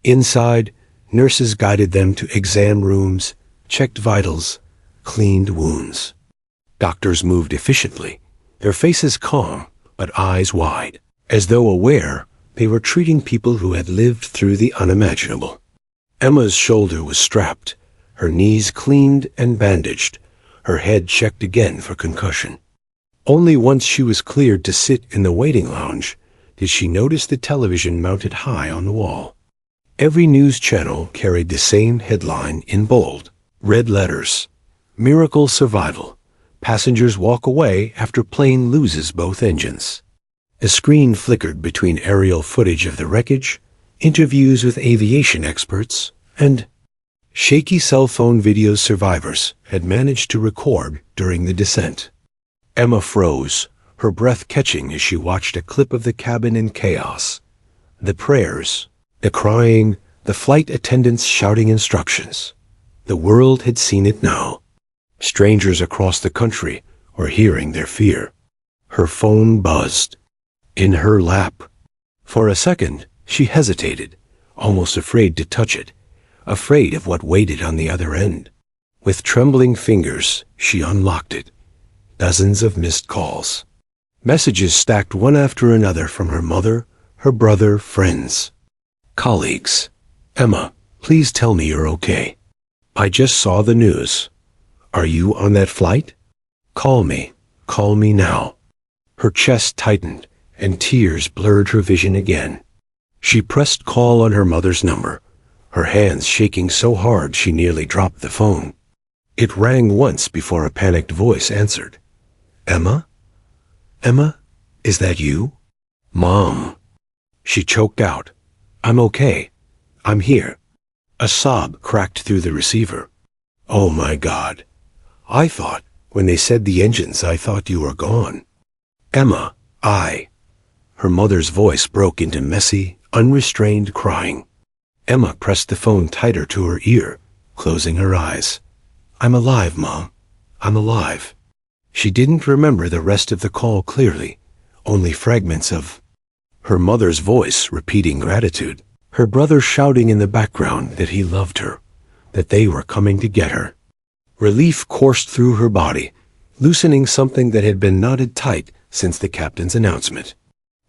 Inside, nurses guided them to exam rooms, checked vitals, cleaned wounds. Doctors moved efficiently, their faces calm but eyes wide, as though aware they were treating people who had lived through the unimaginable. Emma's shoulder was strapped, her knees cleaned and bandaged, her head checked again for concussion. Only once she was cleared to sit in the waiting lounge did she notice the television mounted high on the wall. Every news channel carried the same headline in bold, red letters: "Miracle Survival. Passengers walk away after plane loses both engines." A screen flickered between aerial footage of the wreckage, interviews with aviation experts, and shaky cell phone videos survivors had managed to record during the descent. Emma froze, her breath catching as she watched a clip of the cabin in chaos. The prayers, the crying, the flight attendants shouting instructions. The world had seen it now. Strangers across the country were hearing their fear. Her phone buzzed. In her lap. For a second, she hesitated, almost afraid to touch it, afraid of what waited on the other end. With trembling fingers, she unlocked it. Dozens of missed calls. Messages stacked one after another from her mother, her brother, friends, colleagues. "Emma, please tell me you're okay. I just saw the news. Are you on that flight? Call me. Call me now." Her chest tightened, and tears blurred her vision again. She pressed call on her mother's number, her hands shaking so hard she nearly dropped the phone. It rang once before a panicked voice answered. "Emma? Emma, is that you?" "Mom." She choked out. "I'm okay. I'm here." A sob cracked through the receiver. "Oh my God. I thought, when they said the engines, I thought you were gone." "Emma, Her mother's voice broke into messy, unrestrained crying. Emma pressed the phone tighter to her ear, closing her eyes. "I'm alive, Mom. I'm alive." She didn't remember the rest of the call clearly, only fragments of her mother's voice repeating gratitude, her brother shouting in the background that he loved her, that they were coming to get her. Relief coursed through her body, loosening something that had been knotted tight since the captain's announcement.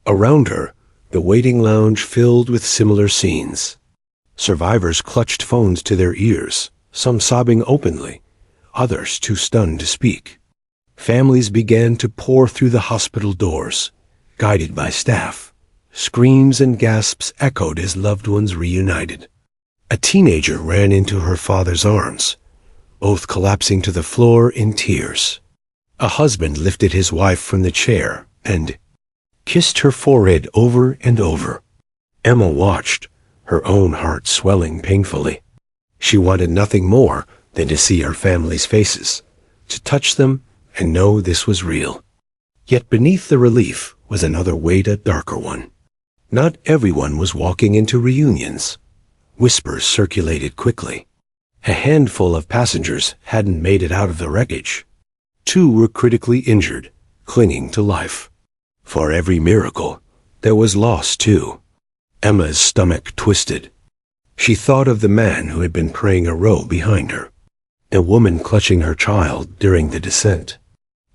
Around her, the waiting lounge filled with similar scenes. Survivors clutched phones to their ears, some sobbing openly, others too stunned to speak. Families began to pour through the hospital doors, guided by staff. Screams and gasps echoed as loved ones reunited. A teenager ran into her father's arms, both collapsing to the floor in tears. A husband lifted his wife from the chair and kissed her forehead over and over. Emma watched, her own heart swelling painfully. She wanted nothing more than to see her family's faces, to touch them and know this was real. Yet beneath the relief was another weight, a darker one. Not everyone was walking into reunions. Whispers circulated quickly. A handful of passengers hadn't made it out of the wreckage. 2 were critically injured, clinging to life. For every miracle, there was loss too. Emma's stomach twisted. She thought of the man who had been praying a row behind her, the woman clutching her child during the descent.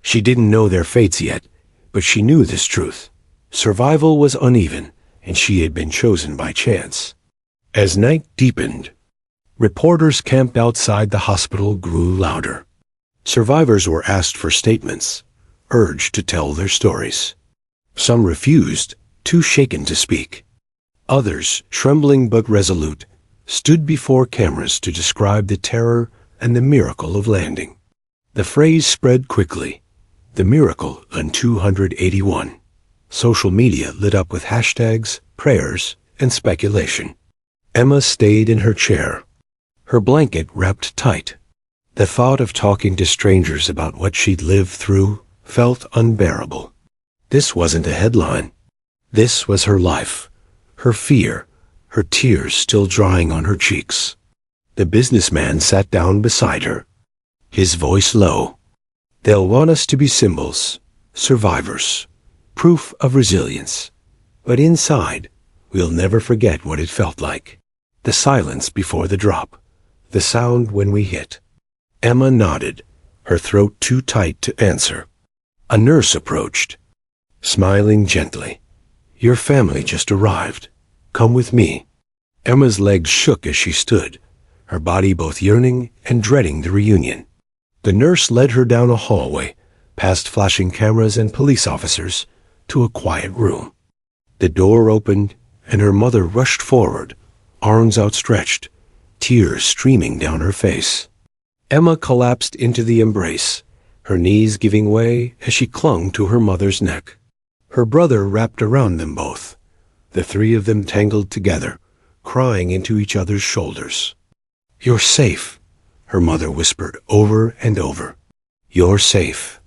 She didn't know their fates yet, but she knew this truth. Survival was uneven, and she had been chosen by chance. As night deepened, reporters camped outside the hospital grew louder. Survivors were asked for statements, urged to tell their stories. Some refused, too shaken to speak. Others, trembling but resolute, stood before cameras to describe the terror and the miracle of landing. The phrase spread quickly, the miracle on 281. Social media lit up with hashtags, prayers, and speculation. Emma stayed in her chair, her blanket wrapped tight. The thought of talking to strangers about what she'd lived through felt unbearable. This wasn't a headline. This was her life, her fear, her tears still drying on her cheeks. The businessman sat down beside her, his voice low. They'll want us to be symbols, survivors, proof of resilience. But inside, we'll never forget what it felt like. The silence before the drop, the sound when we hit. Emma nodded, her throat too tight to answer. A nurse approached, smiling gently. Your family just arrived. Come with me. Emma's legs shook as she stood, her body both yearning and dreading the reunion. The nurse led her down a hallway, past flashing cameras and police officers, to a quiet room. The door opened, and her mother rushed forward, arms outstretched, tears streaming down her face. Emma collapsed into the embrace, her knees giving way as she clung to her mother's neck. Her brother wrapped around them both, the 3 of them tangled together, crying into each other's shoulders. You're safe, her mother whispered over and over. You're safe.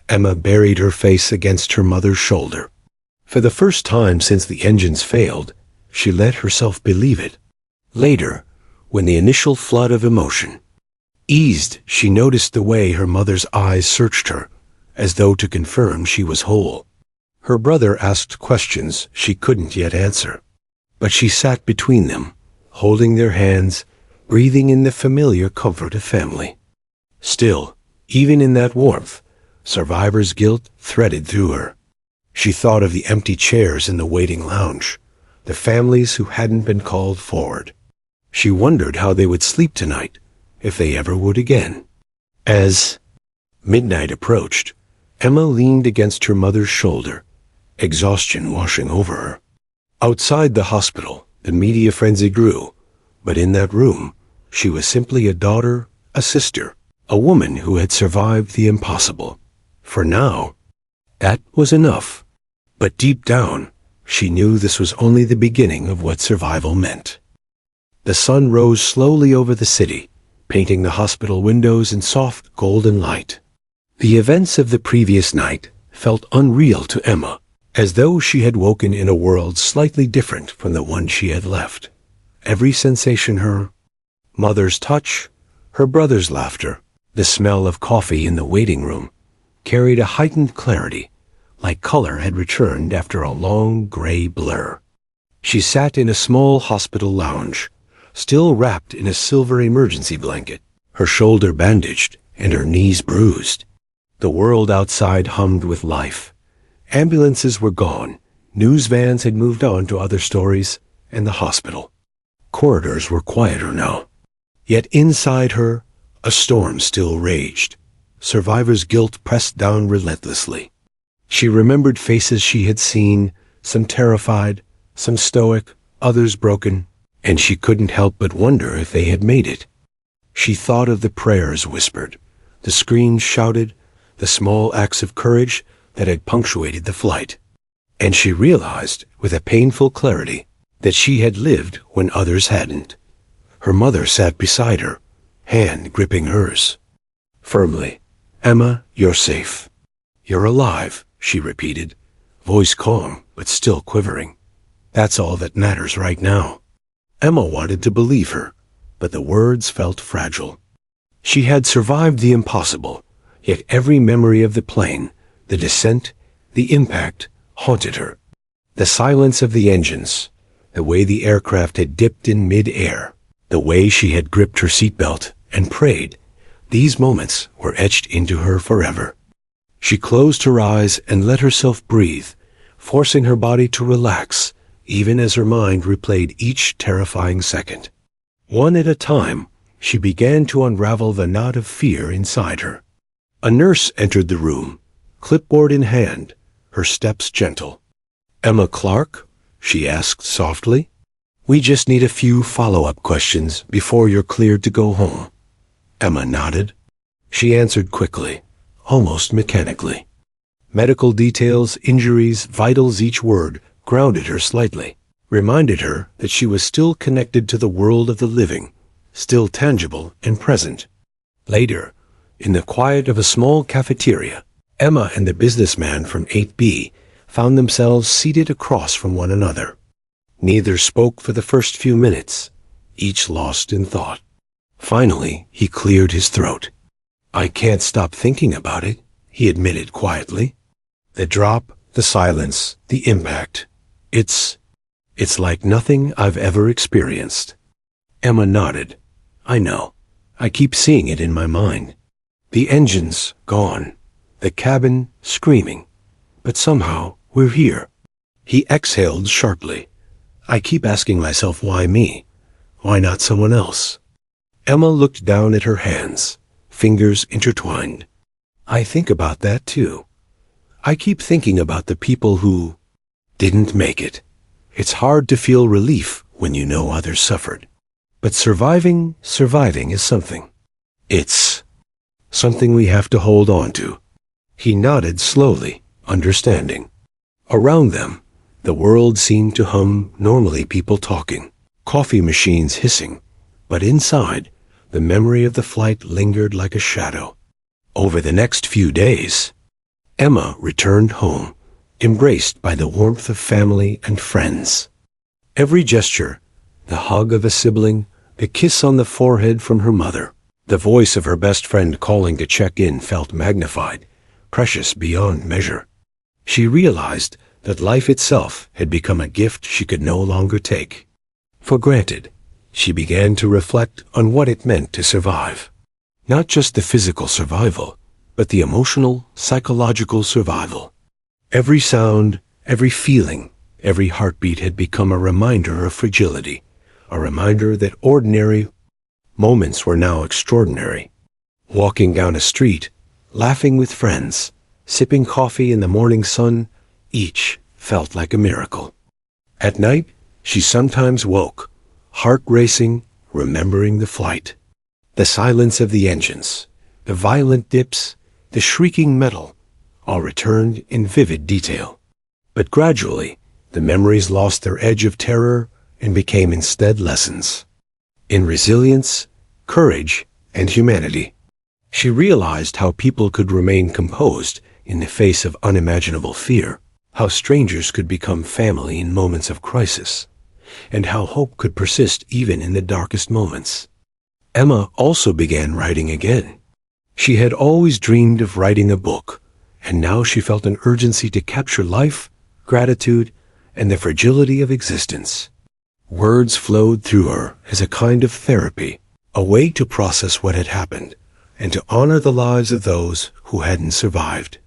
Emma buried her face against her mother's shoulder. For the first time since the engines failed, she let herself believe it. Later, when the initial flood of emotion eased, she noticed the way her mother's eyes searched her, as though to confirm she was whole. Her brother asked questions she couldn't yet answer, but she sat between them, holding their hands, breathing in the familiar comfort of family. Still, even in that warmth, survivor's guilt threaded through her. She thought of the empty chairs in the waiting lounge, the families who hadn't been called forward. She wondered how they would sleep tonight, if they ever would again. As midnight approached, Emma leaned against her mother's shoulder, exhaustion washing over her. Outside the hospital, the media frenzy grew, but in that room, she was simply a daughter, a sister, a woman who had survived the impossible. For now, that was enough. But deep down, she knew this was only the beginning of what survival meant. The sun rose slowly over the city, painting the hospital windows in soft golden light. The events of the previous night felt unreal to Emma, as though she had woken in a world slightly different from the one she had left. Every sensation, her mother's touch, her brother's laughter, the smell of coffee in the waiting room, carried a heightened clarity, like color had returned after a long gray blur. She sat in a small hospital lounge, still wrapped in a silver emergency blanket, her shoulder bandaged and her knees bruised. The world outside hummed with life. Ambulances were gone, news vans had moved on to other stories, and the hospital. Corridors were quieter now. Yet inside her, a storm still raged. Survivor's guilt pressed down relentlessly. She remembered faces she had seen, some terrified, some stoic, others broken, and she couldn't help but wonder if they had made it. She thought of the prayers whispered, the screams shouted, the small acts of courage that had punctuated the flight. And she realized, with a painful clarity, that she had lived when others hadn't. Her mother sat beside her, hand gripping hers. Firmly, Emma, you're safe. You're alive, she repeated, voice calm but still quivering. That's all that matters right now. Emma wanted to believe her, but the words felt fragile. She had survived the impossible, yet every memory of the plane, the descent, the impact, haunted her. The silence of the engines, the way the aircraft had dipped in mid-air, the way she had gripped her seatbelt and prayed, these moments were etched into her forever. She closed her eyes and let herself breathe, forcing her body to relax, even as her mind replayed each terrifying second. One at a time, she began to unravel the knot of fear inside her. A nurse entered the room, clipboard in hand, her steps gentle. "Emma Clark?" she asked softly. "We just need a few follow-up questions before you're cleared to go home." Emma nodded. She answered quickly, almost mechanically. Medical details, injuries, vitals, each word grounded her slightly, reminded her that she was still connected to the world of the living, still tangible and present. Later, in the quiet of a small cafeteria, Emma and the businessman from 8B found themselves seated across from one another. Neither spoke for the first few minutes, each lost in thought. Finally, he cleared his throat. "I can't stop thinking about it," he admitted quietly. "The drop, the silence, the impact. It's like nothing I've ever experienced." Emma nodded. "I know. I keep seeing it in my mind. The engines gone, the cabin screaming, but somehow we're here." He exhaled sharply. "I keep asking myself, why me? Why not someone else?" Emma looked down at her hands, fingers intertwined. "I think about that too. I keep thinking about the people who didn't make it. It's hard to feel relief when you know others suffered. But surviving is something. It's something we have to hold on to." He nodded slowly, understanding. Around them, the world seemed to hum, normally people talking, coffee machines hissing, but inside, the memory of the flight lingered like a shadow. Over the next few days, Emma returned home, embraced by the warmth of family and friends. Every gesture, the hug of a sibling, the kiss on the forehead from her mother, the voice of her best friend calling to check in felt magnified, precious beyond measure. She realized that life itself had become a gift she could no longer take for granted. She began to reflect on what it meant to survive. Not just the physical survival, but the emotional, psychological survival. Every sound, every feeling, every heartbeat had become a reminder of fragility, a reminder that ordinary moments were now extraordinary. Walking down a street, laughing with friends, sipping coffee in the morning sun, each felt like a miracle. At night, she sometimes woke, heart racing, remembering the flight. The silence of the engines, the violent dips, the shrieking metal, all returned in vivid detail. But gradually, the memories lost their edge of terror and became instead lessons in resilience, courage, and humanity. She realized how people could remain composed in the face of unimaginable fear, how strangers could become family in moments of crisis, and how hope could persist even in the darkest moments. Emma also began writing again. She had always dreamed of writing a book, and now she felt an urgency to capture life, gratitude, and the fragility of existence. Words flowed through her as a kind of therapy, a way to process what had happened, and to honor the lives of those who hadn't survived.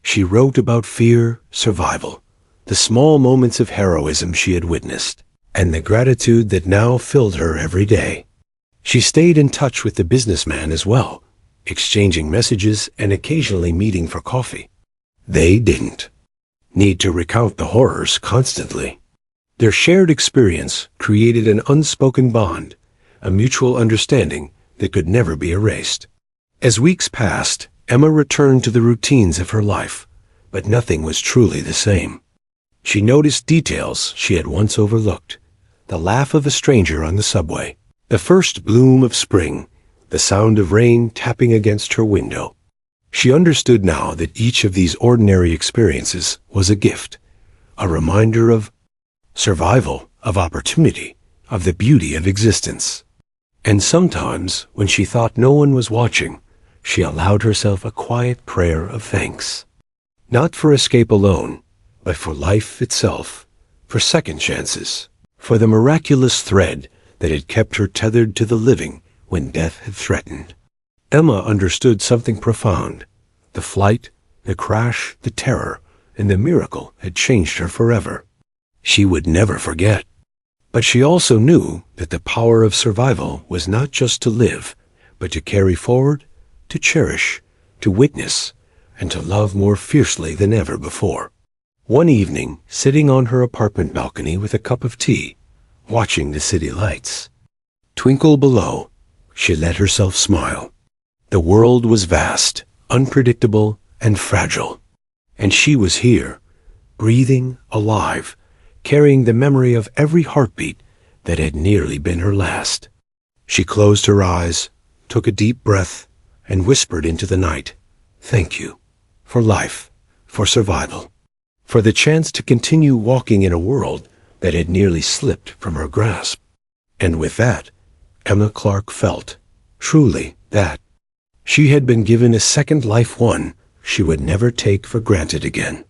She wrote about fear, survival, the small moments of heroism she had witnessed, and the gratitude that now filled her every day. She stayed in touch with the businessman as well, exchanging messages and occasionally meeting for coffee. They didn't need to recount the horrors constantly. Their shared experience created an unspoken bond, a mutual understanding that could never be erased. As weeks passed, Emma returned to the routines of her life, but nothing was truly the same. She noticed details she had once overlooked: the laugh of a stranger on the subway, the first bloom of spring, the sound of rain tapping against her window. She understood now that each of these ordinary experiences was a gift, a reminder of survival, of opportunity, of the beauty of existence. And sometimes, when she thought no one was watching, she allowed herself a quiet prayer of thanks. Not for escape alone, but for life itself, for second chances, for the miraculous thread that had kept her tethered to the living when death had threatened. Emma understood something profound. The flight, the crash, the terror, and the miracle had changed her forever. She would never forget. But she also knew that the power of survival was not just to live, but to carry forward, to cherish, to witness, and to love more fiercely than ever before. One evening, sitting on her apartment balcony with a cup of tea, watching the city lights twinkle below, she let herself smile. The world was vast, unpredictable, and fragile. And she was here, breathing, alive, carrying the memory of every heartbeat that had nearly been her last. She closed her eyes, took a deep breath, and whispered into the night, "Thank you, for life, for survival, for the chance to continue walking in a world that had nearly slipped from her grasp." And with that, Emma Clark felt, truly, that she had been given a second life, one she would never take for granted again.